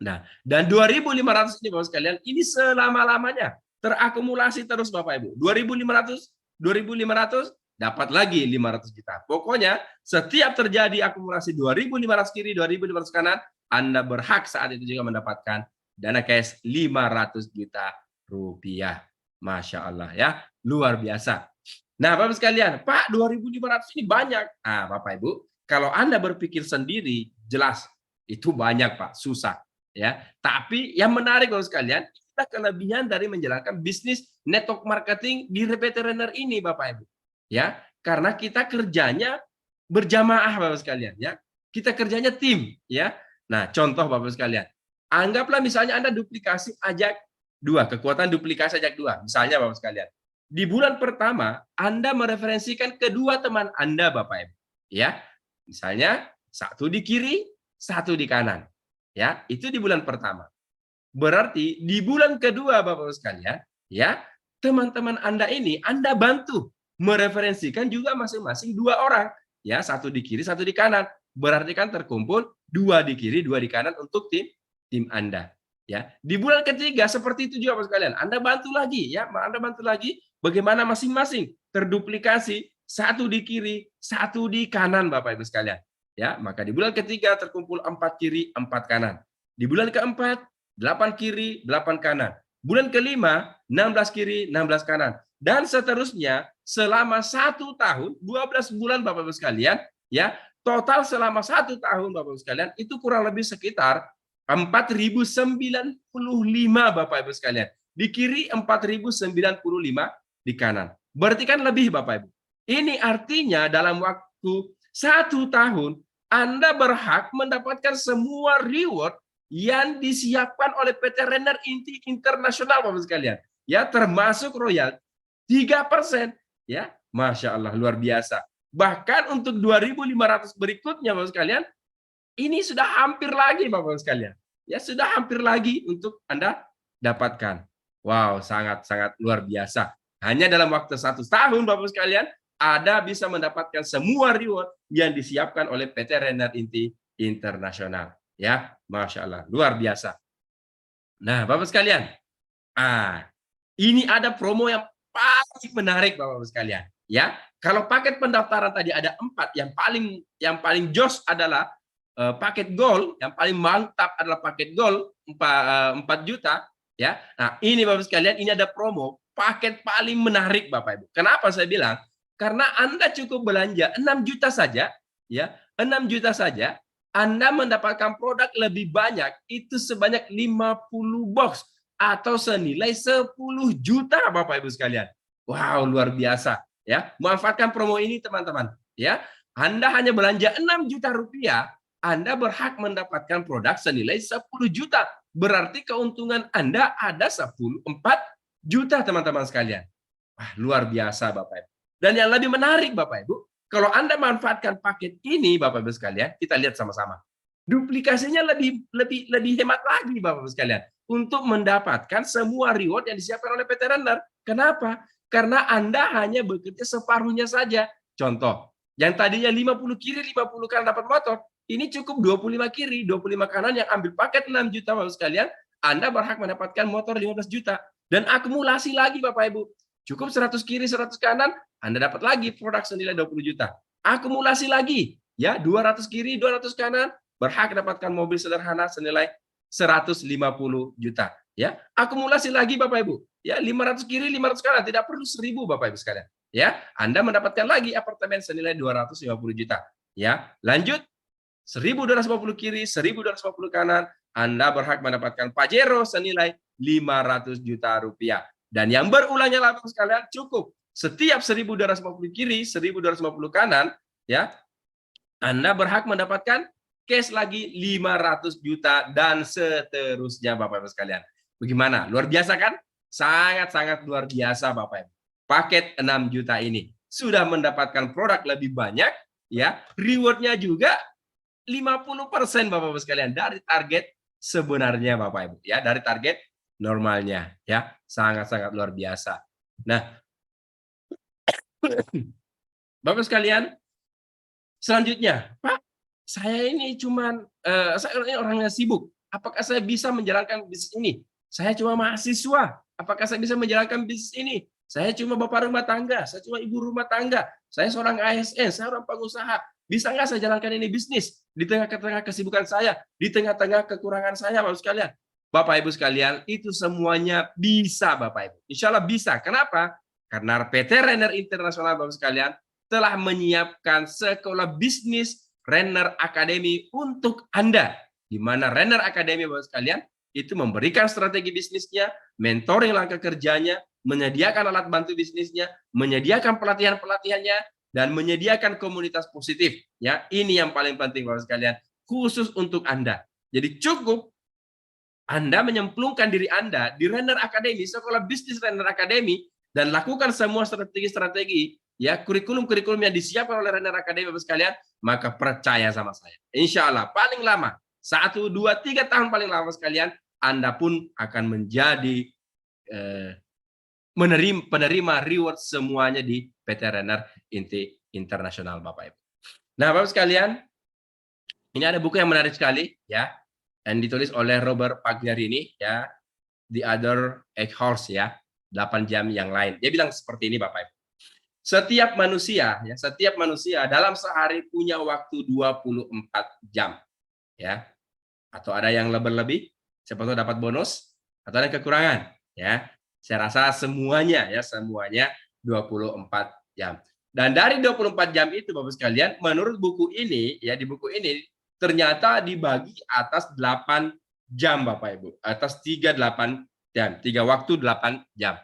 Nah, dan 2.500 ini Bapak sekalian, ini selama-lamanya terakumulasi terus Bapak Ibu. 2.500, 2.500, dapat lagi 500 juta. Pokoknya setiap terjadi akumulasi 2.500 kiri, 2.500 kanan, Anda berhak saat itu juga mendapatkan dana cash 500 juta rupiah. Masya Allah ya, luar biasa. Nah Bapak sekalian, Pak 2.500 ini banyak. Nah Bapak Ibu, kalau Anda berpikir sendiri, jelas itu banyak Pak, susah. Ya, tapi yang menarik Bapak sekalian, kita kelebihan dari menjalankan bisnis network marketing di PT Renner ini Bapak Ibu. Ya, karena kita kerjanya berjamaah Bapak sekalian ya. Kita kerjanya tim ya. Nah, contoh Bapak sekalian. Anggaplah misalnya Anda duplikasi ajak 2, kekuatan duplikasi ajak 2. Misalnya Bapak sekalian. Di bulan pertama Anda mereferensikan kedua teman Anda Bapak Ibu. Ya. Misalnya satu di kiri, satu di kanan. Ya, itu di bulan pertama. Berarti di bulan kedua Bapak Ibu sekalian, ya, teman-teman Anda ini Anda bantu mereferensikan juga masing-masing 2 orang, ya, satu di kiri, satu di kanan. Berarti kan terkumpul 2 di kiri, 2 di kanan untuk tim Anda, ya. Di bulan ketiga seperti itu juga Bapak sekalian. Anda bantu lagi, ya, Anda bantu lagi bagaimana masing-masing terduplikasi, satu di kiri, satu di kanan Bapak Ibu sekalian. Ya, maka di bulan ketiga terkumpul 4 kiri, 4 kanan. Di bulan keempat 8 kiri, 8 kanan. Bulan kelima 16 kiri, 16 kanan. Dan seterusnya selama 1 tahun, 12 bulan Bapak Ibu sekalian, ya, total selama 1 tahun Bapak Ibu sekalian itu kurang lebih sekitar 4.095 Bapak Ibu sekalian. Di kiri 4.095 di kanan. Berarti kan lebih Bapak Ibu. Ini artinya dalam waktu 1 tahun Anda berhak mendapatkan semua reward yang disiapkan oleh PT Renner Inti Internasional Bapak sekalian. Ya, termasuk royal 3%, ya. Masya Allah, luar biasa. Bahkan untuk 2.500 berikutnya Bapak sekalian, ini sudah hampir lagi Bapak sekalian. Ya, sudah hampir lagi untuk Anda dapatkan. Wow, sangat-sangat luar biasa. Hanya dalam waktu 1 tahun Bapak sekalian, Anda bisa mendapatkan semua reward yang disiapkan oleh PT Renner Inti Internasional. Ya, Masya Allah, luar biasa. Nah, Bapak sekalian, ini ada promo yang paling menarik Bapak sekalian. Ya, kalau paket pendaftaran tadi ada 4, yang paling jos adalah paket gold, yang paling mantap adalah paket gold 4 juta. Ya, nah ini Bapak sekalian, ini ada promo paket paling menarik Bapak Ibu. Kenapa saya bilang? Karena Anda cukup belanja 6 juta saja, ya, 6 juta saja. Anda mendapatkan produk lebih banyak, itu sebanyak 50 box atau senilai 10 juta Bapak Ibu sekalian. Wow, luar biasa ya. Manfaatkan promo ini teman-teman ya. Anda hanya belanja 6 juta rupiah, Anda berhak mendapatkan produk senilai 10 juta. Berarti keuntungan Anda ada 4 juta, teman-teman sekalian. Wah, luar biasa, Bapak Ibu. Dan yang lebih menarik, Bapak Ibu, kalau Anda manfaatkan paket ini, Bapak Ibu sekalian, kita lihat sama-sama. Duplikasinya lebih hemat lagi, Bapak Ibu sekalian, untuk mendapatkan semua reward yang disiapkan oleh PT Renner. Kenapa? Karena Anda hanya bekerja separuhnya saja. Contoh, yang tadinya 50 kiri, 50 kanan dapat motor, ini cukup 25 kiri, 25 kanan yang ambil paket 6 juta, Bapak Ibu sekalian, Anda berhak mendapatkan motor 15 juta. Dan akumulasi lagi, Bapak Ibu. Cukup 100 kiri, 100 kanan, Anda dapat lagi produk senilai 20 juta. Akumulasi lagi, ya 200 kiri, 200 kanan, berhak dapatkan mobil sederhana senilai 150 juta. Ya, akumulasi lagi, Bapak Ibu. Ya, 500 kiri, 500 kanan, tidak perlu 1000, Bapak Ibu sekalian. Ya, Anda mendapatkan lagi apartemen senilai 250 juta. Ya, lanjut 1.250 kiri, 1.250 kanan, Anda berhak mendapatkan Pajero senilai 500 juta rupiah. Dan yang berulangnya Bapak sekalian cukup setiap 1.250 kiri, 1.250 kanan, ya, Anda berhak mendapatkan cash lagi 500 juta dan seterusnya, Bapak Ibu sekalian. Bagaimana? Luar biasa kan? Sangat-sangat luar biasa, Bapak Ibu. Paket 6 juta ini sudah mendapatkan produk lebih banyak, ya, rewardnya juga 50%, Bapak Ibu sekalian, dari target sebenarnya, Bapak Ibu, ya, dari target normalnya, ya. Sangat-sangat luar biasa. Nah, Bapak sekalian, selanjutnya, Pak, saya ini cuman saya ini orangnya sibuk. Apakah saya bisa menjalankan bisnis ini? Saya cuma mahasiswa. Apakah saya bisa menjalankan bisnis ini? Saya cuma bapak rumah tangga, saya cuma ibu rumah tangga, saya seorang ASN, saya orang pengusaha. Bisa nggak saya jalankan ini bisnis di tengah-tengah kesibukan saya, di tengah-tengah kekurangan saya, Bapak sekalian? Bapak Ibu sekalian, itu semuanya bisa, Bapak Ibu. Insya Allah bisa. Kenapa? Karena PT Renner Internasional, Bapak sekalian, telah menyiapkan sekolah bisnis Renner Academy untuk Anda. Di mana Renner Academy, Bapak sekalian, itu memberikan strategi bisnisnya, mentoring langkah kerjanya, menyediakan alat bantu bisnisnya, menyediakan pelatihan-pelatihannya, dan menyediakan komunitas positif. Ya, ini yang paling penting, Bapak sekalian, khusus untuk Anda. Jadi cukup Anda menyemplungkan diri Anda di Renner Academy, sekolah bisnis Renner Academy, dan lakukan semua strategi-strategi, ya, kurikulum-kurikulum yang disiapkan oleh Renner Academy, Bapak sekalian, maka percaya sama saya. Insya Allah, paling lama, 1, 2, 3 tahun paling lama sekalian, Anda pun akan menjadi penerima reward semuanya di PT Renner Internasional, Bapak Ibu. Nah, Bapak sekalian, ini ada buku yang menarik sekali, ya, yang ditulis oleh Robert Pagliarini, ya, The Other 8 Hours, ya, 8 jam yang lain. Dia bilang seperti ini, Bapak Ibu. Setiap manusia dalam sehari punya waktu 24 jam, ya. Atau ada yang lebih, siapa tahu dapat bonus, atau ada kekurangan, ya. Saya rasa semuanya 24 jam. Dan dari 24 jam itu, Bapak sekalian, menurut buku ini, ya, di buku ini ternyata dibagi atas 8 jam, Bapak Ibu. Atas 8 jam, 3 waktu 8 jam.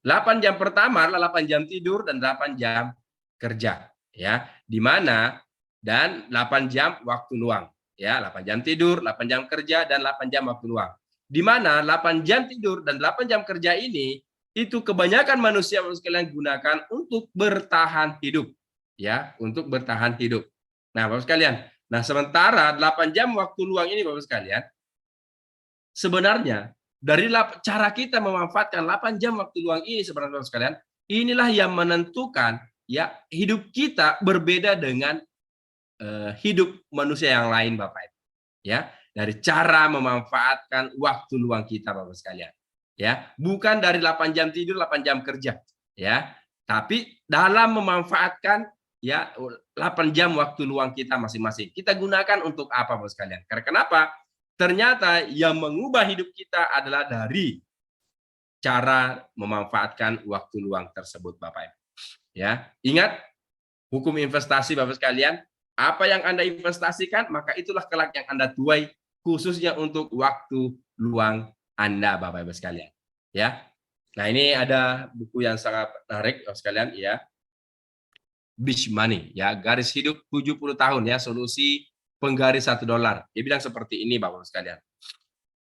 8 jam pertama adalah 8 jam tidur dan 8 jam kerja, ya. Di mana dan 8 jam waktu luang, ya, 8 jam tidur, 8 jam kerja, dan 8 jam waktu luang. Di mana 8 jam tidur dan 8 jam kerja ini itu kebanyakan manusia sekalian gunakan untuk bertahan hidup, ya, untuk bertahan hidup. Nah, Bapak sekalian, nah sementara 8 jam waktu luang ini, Bapak sekalian, sebenarnya dari cara kita memanfaatkan 8 jam waktu luang ini, sebenarnya, Bapak sekalian, inilah yang menentukan, ya, hidup kita berbeda dengan hidup manusia yang lain, Bapak Ibu. Ya, dari cara memanfaatkan waktu luang kita, Bapak sekalian. Ya, bukan dari 8 jam tidur, 8 jam kerja, ya. Tapi dalam memanfaatkan, ya, 8 jam waktu luang kita masing-masing. Kita gunakan untuk apa, Bapak sekalian? Karena kenapa? Ternyata yang mengubah hidup kita adalah dari cara memanfaatkan waktu luang tersebut, Bapak Ibu. Ya, ingat hukum investasi, Bapak sekalian, apa yang Anda investasikan, maka itulah kelak yang Anda tuai, khususnya untuk waktu luang Anda, Bapak Ibu sekalian. Ya. Nah, ini ada buku yang sangat menarik, Bapak sekalian, ya. Beach Money, ya, garis hidup 70 tahun, ya, solusi penggaris $1. Dia bilang seperti ini, Bapak sekalian.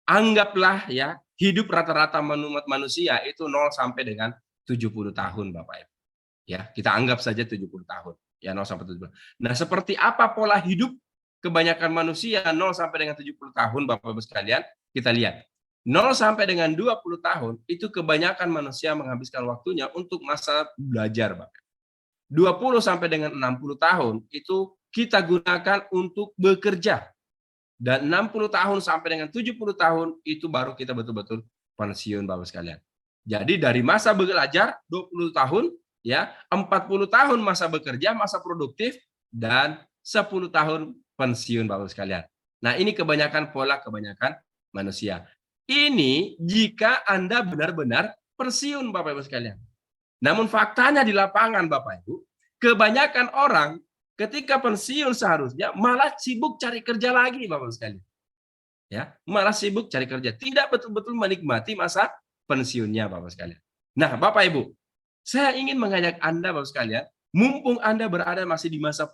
Anggaplah ya, hidup rata-rata manusia itu 0 sampai dengan 70 tahun, Bapak Ibu. Ya, kita anggap saja 70 tahun. Ya, 0 sampai 70. Nah, seperti apa pola hidup kebanyakan manusia 0 sampai dengan 70 tahun, Bapak Ibu sekalian? Kita lihat. 0 sampai dengan 20 tahun itu kebanyakan manusia menghabiskan waktunya untuk masa belajar, Bapak. 20 sampai dengan 60 tahun itu kita gunakan untuk bekerja. Dan 60 tahun sampai dengan 70 tahun itu baru kita betul-betul pensiun, Bapak sekalian. Jadi dari masa belajar 20 tahun ya, 40 tahun masa bekerja, masa produktif, dan 10 tahun pensiun, Bapak sekalian. Nah, ini kebanyakan pola kebanyakan manusia. Ini jika Anda benar-benar pensiun, Bapak Ibu sekalian. Namun faktanya di lapangan, Bapak Ibu, kebanyakan orang ketika pensiun seharusnya malah sibuk cari kerja lagi, Bapak sekalian. Ya, malah sibuk cari kerja, tidak betul-betul menikmati masa pensiunnya, Bapak sekalian. Nah, Bapak Ibu, saya ingin mengajak Anda, Bapak sekalian, mumpung Anda berada masih di masa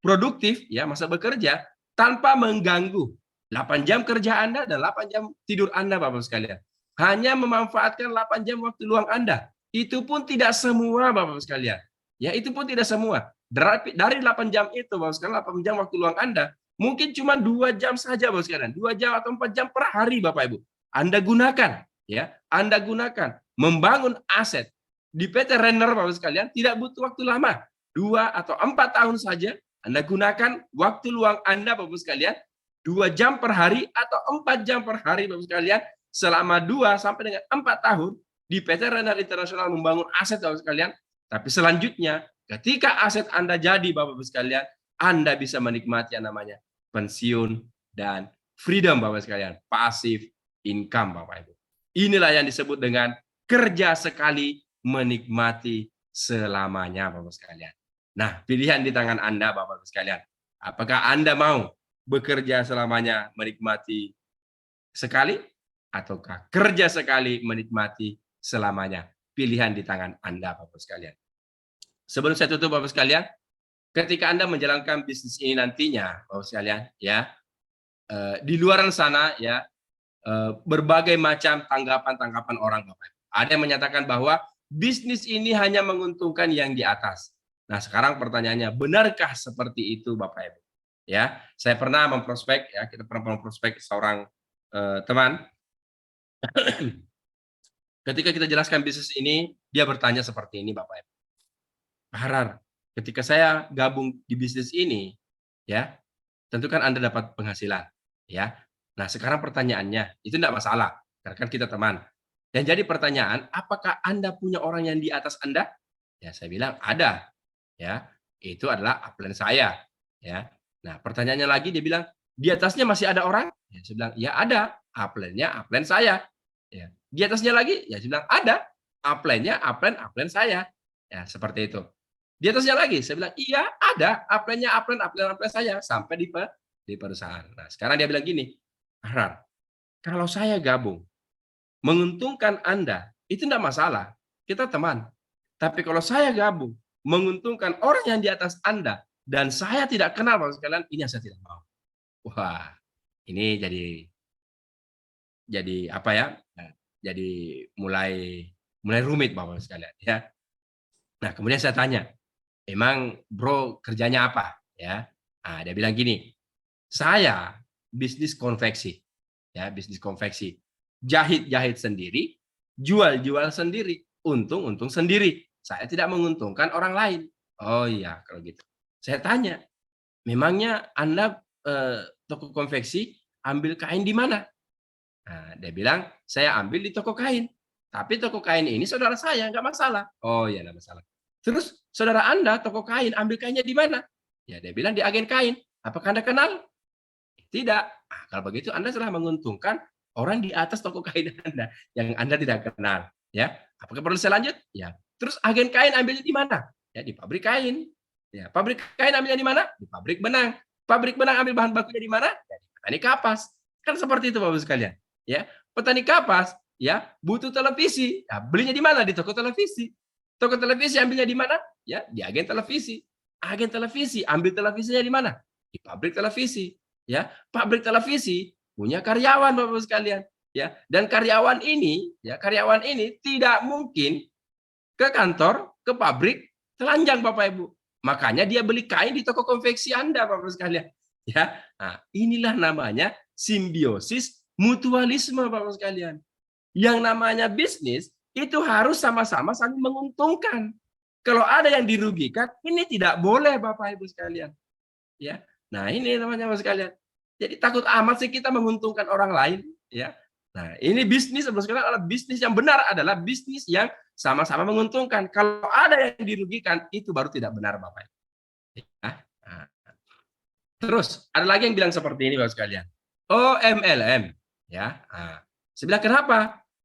produktif, ya, masa bekerja, tanpa mengganggu 8 jam kerja Anda dan 8 jam tidur Anda, Bapak sekalian. Hanya memanfaatkan 8 jam waktu luang Anda. Itu pun tidak semua, Bapak sekalian. Ya, itu pun tidak semua. Dari 8 jam itu, Bapak sekalian, 8 jam waktu luang Anda, mungkin cuma 2 jam saja, Bapak sekalian. 2 jam atau 4 jam per hari, Bapak Ibu. Anda gunakan, ya. Anda gunakan membangun aset. Di PT Renner, Bapak sekalian, tidak butuh waktu lama. 2 atau 4 tahun saja Anda gunakan waktu luang Anda, Bapak sekalian, 2 jam per hari atau 4 jam per hari, Bapak sekalian, selama 2 sampai dengan 4 tahun di PT Renner Internasional membangun aset, Bapak sekalian. Tapi selanjutnya, ketika aset Anda jadi, Bapak-Ibu sekalian, Anda bisa menikmati yang namanya pensiun dan freedom, Bapak sekalian, passive income, Bapak Ibu. Inilah yang disebut dengan kerja sekali menikmati selamanya, Bapak sekalian. Nah, pilihan di tangan Anda, Bapak-Ibu sekalian. Apakah Anda mau bekerja selamanya menikmati sekali, ataukah kerja sekali menikmati selamanya? Pilihan di tangan Anda, Bapak sekalian. Sebelum saya tutup, Bapak sekalian, ketika Anda menjalankan bisnis ini nantinya, Bapak sekalian, ya, di luar sana, ya, berbagai macam tanggapan-tanggapan orang, Bapak. Ada yang menyatakan bahwa bisnis ini hanya menguntungkan yang di atas. Nah, sekarang pertanyaannya, benarkah seperti itu, Bapak Ibu? Ya, saya pernah memprospek, ya, kita pernah memprospek seorang teman. Ketika kita jelaskan bisnis ini, dia bertanya seperti ini, Bapak Ibu. Pak Harar, ketika saya gabung di bisnis ini, ya, tentu kan Anda dapat penghasilan, ya. Nah, sekarang pertanyaannya, itu tidak masalah, karena kan kita teman. Dan jadi pertanyaan, apakah Anda punya orang yang di atas Anda? Ya, saya bilang ada, ya. Itu adalah upline saya, ya. Nah, pertanyaannya lagi, dia bilang, di atasnya masih ada orang? Ya, saya bilang, ya ada, upline-nya upline saya. Ya. Di atasnya lagi, ya saya bilang, ada, upline-nya upline saya. Ya, seperti itu. Di atasnya lagi, saya bilang, iya ada, upline-nya upline saya sampai di perusahaan. Nah, sekarang dia bilang gini, Harar, kalau saya gabung, menguntungkan Anda, itu tidak masalah, kita teman. Tapi kalau saya gabung, menguntungkan orang yang di atas Anda, dan saya tidak kenal, Bapak sekalian, ini yang saya tidak mau. Wah, ini jadi apa ya? Jadi mulai rumit, Bapak sekalian, ya. Nah, kemudian saya tanya, emang bro kerjanya apa? Ya, nah, dia bilang gini, saya bisnis konveksi, ya, bisnis konveksi, jahit sendiri, jual sendiri, untung sendiri. Saya tidak menguntungkan orang lain. Oh iya, kalau gitu. Saya tanya, memangnya Anda toko konveksi ambil kain di mana? Nah, dia bilang, saya ambil di toko kain. Tapi toko kain ini saudara saya, nggak masalah. Oh iya, nggak masalah. Terus saudara Anda toko kain ambil kainnya di mana? Ya, dia bilang di agen kain. Apakah Anda kenal? Tidak. Nah, kalau begitu Anda telah menguntungkan orang di atas toko kain Anda yang Anda tidak kenal. Ya, apakah perlu saya lanjut? Ya. Terus agen kain ambilnya di mana? Ya, di pabrik kain. Ya, pabrik kain ambilnya di mana? Di pabrik benang. Pabrik benang ambil bahan bakunya di mana? Ya, di petani kapas. Kan seperti itu, Bapak sekalian. Ya, petani kapas ya butuh televisi. Ya, belinya di mana? Di toko televisi. Toko televisi ambilnya di mana? Ya, di agen televisi. Agen televisi ambil televisinya di mana? di pabrik televisi, ya. Pabrik televisi punya karyawan Bapak sekalian, ya. Dan karyawan ini, tidak mungkin ke kantor, ke pabrik telanjang Bapak Ibu. Makanya dia beli kain di toko konveksi Anda Bapak sekalian, ya. Nah, inilah namanya simbiosis mutualisme Bapak sekalian. Yang namanya bisnis itu harus sama-sama saling menguntungkan. Kalau ada yang dirugikan, ini tidak boleh Bapak Ibu sekalian. Ya. Nah, ini namanya Bapak sekalian. Jadi takut amat sih kita menguntungkan orang lain, ya. Nah, ini bisnis Bapak sekalian adalah bisnis yang benar adalah bisnis yang sama-sama menguntungkan. Kalau ada yang dirugikan, itu baru tidak benar Bapak Ibu. Ya. Nah. Terus ada lagi yang bilang seperti ini Bapak sekalian. Oh, MLM, ya. Nah, saya bilang kenapa?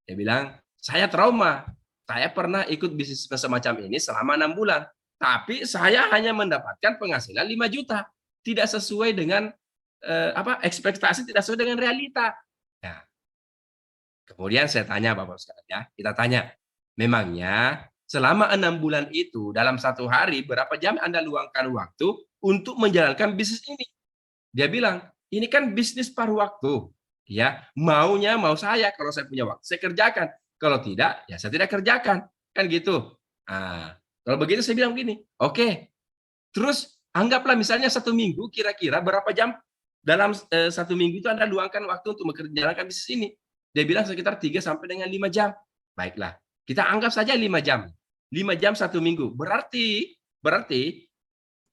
Dia bilang, saya trauma. Saya pernah ikut bisnis semacam ini selama 6 bulan. Tapi saya hanya mendapatkan penghasilan 5 juta. Tidak sesuai dengan ekspektasi, tidak sesuai dengan realita. Ya. Kemudian saya tanya Bapak sekalian, ya, kita tanya, memangnya selama 6 bulan itu dalam satu hari berapa jam Anda luangkan waktu untuk menjalankan bisnis ini? Dia bilang, ini kan bisnis paruh waktu. Ya, maunya mau saya, kalau saya punya waktu saya kerjakan. Kalau tidak, ya saya tidak kerjakan. Kan gitu. Nah, kalau begitu saya bilang begini, oke. Terus anggaplah misalnya 1 minggu kira-kira berapa jam dalam 1 minggu itu Anda luangkan waktu untuk menjalankan bisnis ini. Dia bilang sekitar 3 sampai dengan 5 jam. Baiklah, kita anggap saja 5 jam. 5 jam 1 minggu. Berarti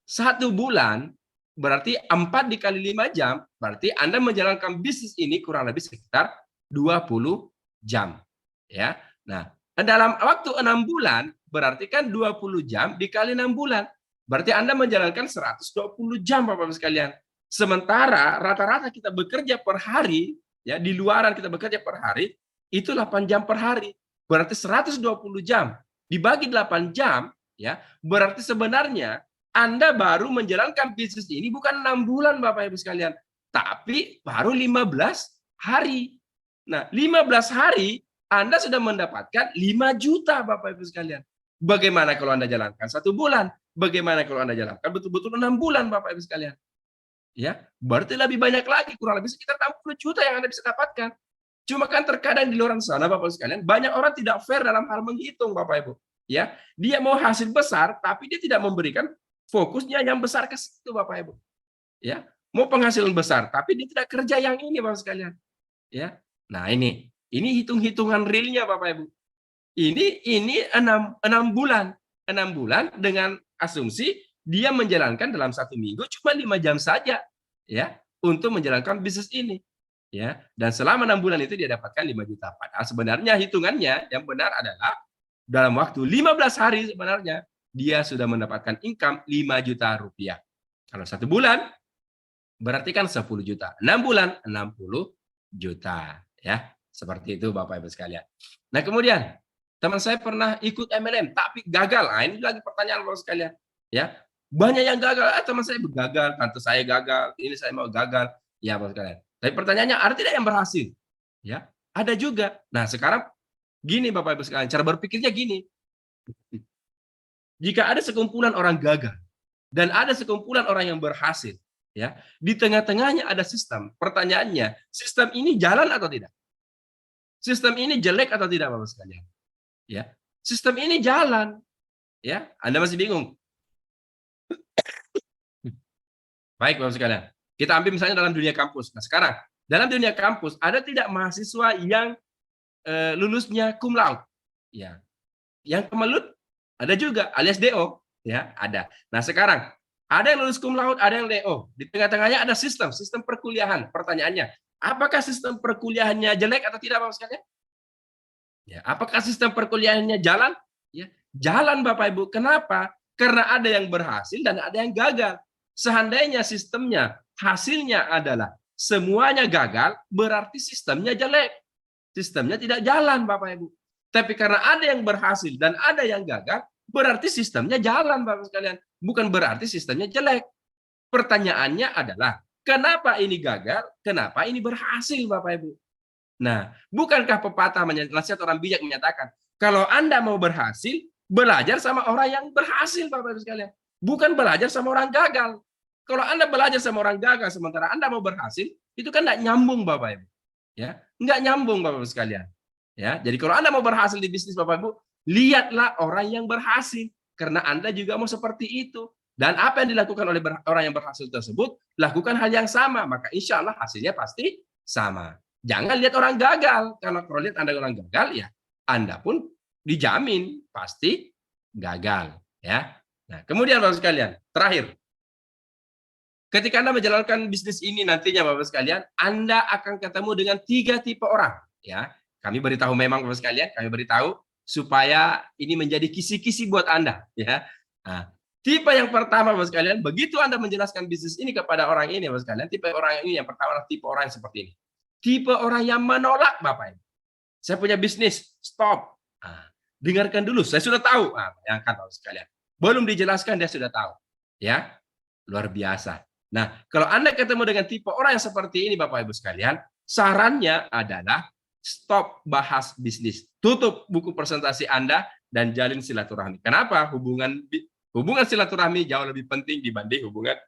1 bulan berarti 4 dikali 5 jam, berarti Anda menjalankan bisnis ini kurang lebih sekitar 20 jam. Ya. Nah, dalam waktu 6 bulan, berarti kan 20 jam dikali 6 bulan. Berarti Anda menjalankan 120 jam Bapak-Bapak sekalian. Sementara rata-rata kita bekerja per hari, ya di luaran kita bekerja per hari, itu 8 jam per hari. Berarti 120 jam dibagi 8 jam, ya berarti sebenarnya Anda baru menjalankan bisnis ini bukan 6 bulan Bapak Ibu sekalian, tapi baru 15 hari. Nah, 15 hari Anda sudah mendapatkan 5 juta Bapak Ibu sekalian. Bagaimana kalau Anda jalankan 1 bulan? Bagaimana kalau Anda jalankan betul-betul 6 bulan Bapak Ibu sekalian? Ya, berarti lebih banyak lagi, kurang lebih sekitar 60 juta yang Anda bisa dapatkan. Cuma kan terkadang di luar sana Bapak Ibu sekalian, banyak orang tidak fair dalam hal menghitung Bapak Ibu. Ya, dia mau hasil besar tapi dia tidak memberikan fokusnya yang besar ke situ Bapak Ibu. Ya, mau penghasilan besar tapi dia tidak kerja yang ini Bapak sekalian. Ya. Nah, ini hitung-hitungan realnya Bapak Ibu. Ini 6 bulan. 6 bulan dengan asumsi dia menjalankan dalam 1 minggu cuma 5 jam saja ya untuk menjalankan bisnis ini. Ya, dan selama 6 bulan itu dia dapatkan 5 juta. Padahal sebenarnya hitungannya yang benar adalah dalam waktu 15 hari sebenarnya dia sudah mendapatkan income 5 juta rupiah. Kalau 1 bulan, berarti kan 10 juta. 6 bulan, 60 juta. Ya, seperti itu Bapak Ibu sekalian. Nah kemudian, teman saya pernah ikut MLM, tapi gagal. Nah, ini lagi pertanyaan Bapak sekalian. Ya, banyak yang gagal. Teman saya gagal, tante saya gagal, ini saya mau gagal. Ya Bapak sekalian. Tapi pertanyaannya, ada tidak yang berhasil? Ya, ada juga. Nah sekarang, gini Bapak Ibu sekalian, cara berpikirnya gini. Jika ada sekumpulan orang gagal dan ada sekumpulan orang yang berhasil, ya, di tengah-tengahnya ada sistem. Pertanyaannya, sistem ini jalan atau tidak? Sistem ini jelek atau tidak, Bapak sekalian? Ya, sistem ini jalan. Ya, Anda masih bingung? Baik, Bapak sekalian. Kita ambil misalnya dalam dunia kampus. Nah, sekarang dalam dunia kampus ada tidak mahasiswa yang lulusnya cum laude? Ya. Yang kemelut ada juga alias DO, ya, ada. Nah, sekarang ada yang lulus cum laude, ada yang DO. Di tengah-tengahnya ada sistem perkuliahan. Pertanyaannya, apakah sistem perkuliahannya jelek atau tidak, Bapak sekalian? Ya, apakah sistem perkuliahannya jalan? Ya, jalan Bapak Ibu. Kenapa? Karena ada yang berhasil dan ada yang gagal. Seandainya sistemnya, hasilnya adalah semuanya gagal, berarti sistemnya jelek. Sistemnya tidak jalan Bapak Ibu. Tapi karena ada yang berhasil dan ada yang gagal, berarti sistemnya jalan Bapak sekalian. Bukan berarti sistemnya jelek. Pertanyaannya adalah, kenapa ini gagal, kenapa ini berhasil Bapak Ibu? Nah, bukankah pepatah nasihat orang bijak menyatakan, kalau Anda mau berhasil, belajar sama orang yang berhasil Bapak Ibu sekalian. Bukan belajar sama orang gagal. Kalau Anda belajar sama orang gagal sementara Anda mau berhasil, itu kan nggak nyambung Bapak Ibu. Ya, nggak nyambung Bapak Ibu sekalian. Ya, jadi kalau Anda mau berhasil di bisnis Bapak Ibu, lihatlah orang yang berhasil karena Anda juga mau seperti itu. Dan apa yang dilakukan oleh orang yang berhasil tersebut, lakukan hal yang sama, maka insya Allah hasilnya pasti sama. Jangan lihat orang gagal, karena kalau lihat Anda orang gagal, ya Anda pun dijamin pasti gagal. Ya. Nah, kemudian Bapak sekalian, terakhir, ketika Anda menjalankan bisnis ini nantinya Bapak sekalian, Anda akan ketemu dengan 3 tipe orang. Ya, kami beritahu memang Bapak sekalian, kami beritahu supaya ini menjadi kisi-kisi buat Anda. Ya, nah, tipe yang pertama Bapak sekalian, begitu Anda menjelaskan bisnis ini kepada orang ini Bapak sekalian, tipe orang ini yang pertama adalah tipe orang yang seperti ini. Tipe orang yang menolak Bapak. Saya punya bisnis, stop. Nah, dengarkan dulu, saya sudah tahu. Nah, bayangkan Bapak sekalian. Belum dijelaskan dia sudah tahu. Ya, luar biasa. Nah, kalau Anda ketemu dengan tipe orang yang seperti ini Bapak Ibu sekalian, sarannya adalah stop bahas bisnis. Tutup buku presentasi Anda dan jalin silaturahmi. Kenapa? Hubungan silaturahmi jauh lebih penting dibanding hubungan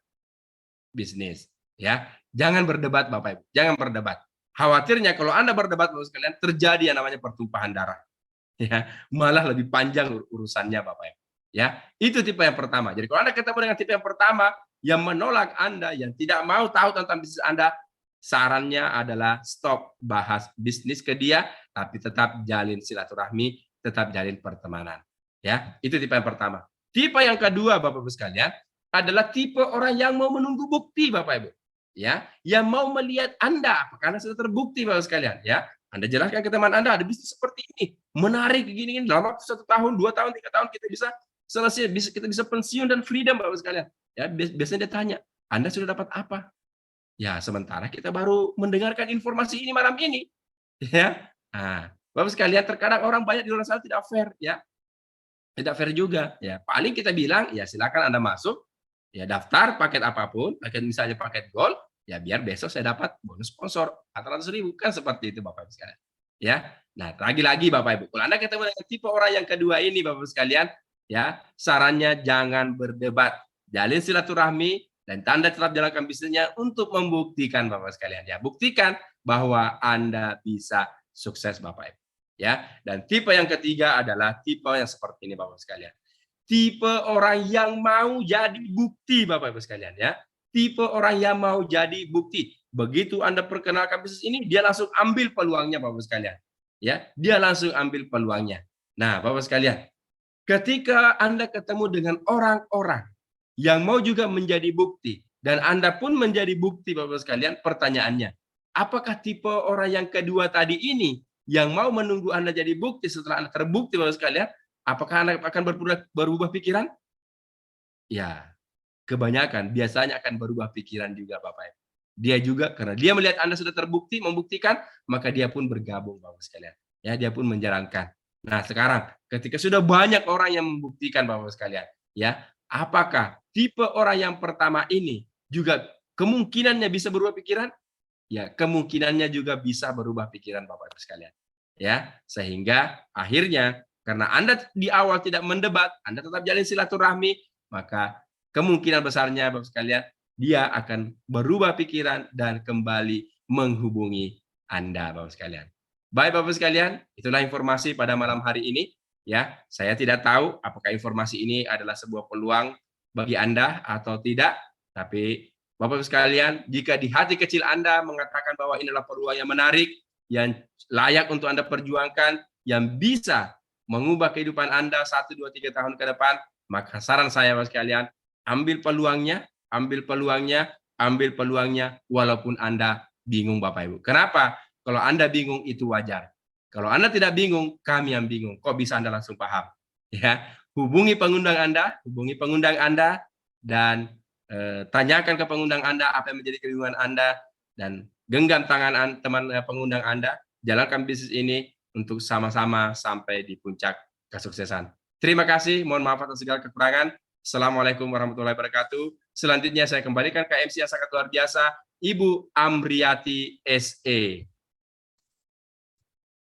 bisnis. Ya, jangan berdebat Bapak Ibu, jangan berdebat. Khawatirnya kalau Anda berdebat Bapak sekalian terjadi yang namanya pertumpahan darah. Ya, malah lebih panjang urusannya Bapak Ibu. Ya, itu tipe yang pertama. Jadi kalau Anda ketemu dengan tipe yang pertama yang menolak Anda, yang tidak mau tahu tentang bisnis Anda, sarannya adalah stop bahas bisnis ke dia, tapi tetap jalin silaturahmi, tetap jalin pertemanan. Ya, itu tipe yang pertama. Tipe yang kedua Bapak Ibu sekalian adalah tipe orang yang mau menunggu bukti Bapak Ibu. Ya, yang mau melihat Anda apakah Anda sudah terbukti Bapak sekalian, ya. Anda jelaskan ke teman Anda ada bisnis seperti ini, menarik gini dalam waktu 1 tahun, 2 tahun, 3 tahun kita bisa selesai, kita bisa pensiun dan freedom Bapak sekalian. Ya, biasanya dia tanya, Anda sudah dapat apa? Ya, sementara kita baru mendengarkan informasi ini malam ini. Ya. Nah, Bapak sekalian, terkadang orang banyak di luar sana tidak fair, ya. Tidak fair juga, ya. Paling kita bilang, ya silakan Anda masuk, ya daftar paket apapun, paket misalnya paket Gold, ya biar besok saya dapat bonus sponsor 400.000, kan seperti itu Bapak Ibu sekalian. Ya. Nah, lagi-lagi Bapak Ibu, kalau Anda ketemu dengan tipe orang yang kedua ini Bapak Ibu sekalian, ya, sarannya jangan berdebat. Jalin silaturahmi dan Anda tetap jalankan bisnisnya untuk membuktikan Bapak sekalian, ya. Buktikan bahwa Anda bisa sukses Bapak Ibu. Ya, dan tipe yang ketiga adalah tipe yang seperti ini Bapak sekalian. Tipe orang yang mau jadi bukti Bapak Ibu sekalian, ya. Tipe orang yang mau jadi bukti. Begitu Anda perkenalkan bisnis ini, dia langsung ambil peluangnya Bapak Ibu sekalian. Ya, dia langsung ambil peluangnya. Nah, Bapak sekalian, ketika Anda ketemu dengan orang-orang yang mau juga menjadi bukti dan Anda pun menjadi bukti Bapak sekalian, pertanyaannya, apakah tipe orang yang kedua tadi ini yang mau menunggu Anda jadi bukti setelah Anda terbukti Bapak sekalian, apakah Anda akan berubah pikiran? Ya, kebanyakan biasanya akan berubah pikiran juga Bapak Ibu. Dia juga karena dia melihat Anda sudah terbukti, membuktikan, maka dia pun bergabung Bapak sekalian. Ya, dia pun menjalankan. Nah, sekarang ketika sudah banyak orang yang membuktikan Bapak sekalian, ya, apakah tipe orang yang pertama ini juga kemungkinannya bisa berubah pikiran? Ya, kemungkinannya juga bisa berubah pikiran Bapak Ibu sekalian. Ya, sehingga akhirnya karena Anda di awal tidak mendebat, Anda tetap jalin silaturahmi, maka kemungkinan besarnya Bapak sekalian dia akan berubah pikiran dan kembali menghubungi Anda Bapak sekalian. Baik Bapak sekalian, itulah informasi pada malam hari ini. Ya, saya tidak tahu apakah informasi ini adalah sebuah peluang bagi Anda atau tidak, tapi Bapak-Ibu sekalian, jika di hati kecil Anda mengatakan bahwa ini adalah peluang yang menarik, yang layak untuk Anda perjuangkan, yang bisa mengubah kehidupan Anda 1, 2, 3 tahun ke depan, maka saran saya Bapak sekalian, ambil peluangnya, ambil peluangnya, ambil peluangnya, walaupun Anda bingung Bapak Ibu. Kenapa? Kalau Anda bingung itu wajar. Kalau Anda tidak bingung, kami yang bingung. Kok bisa Anda langsung paham? Ya, hubungi pengundang Anda, dan tanyakan ke pengundang Anda apa yang menjadi kebingungan Anda dan genggam tangan teman pengundang Anda, jalankan bisnis ini untuk sama-sama sampai di puncak kesuksesan. Terima kasih, mohon maaf atas segala kekurangan. Assalamualaikum warahmatullahi wabarakatuh. Selanjutnya saya kembalikan ke MC yang sangat luar biasa, Ibu Amriati SE.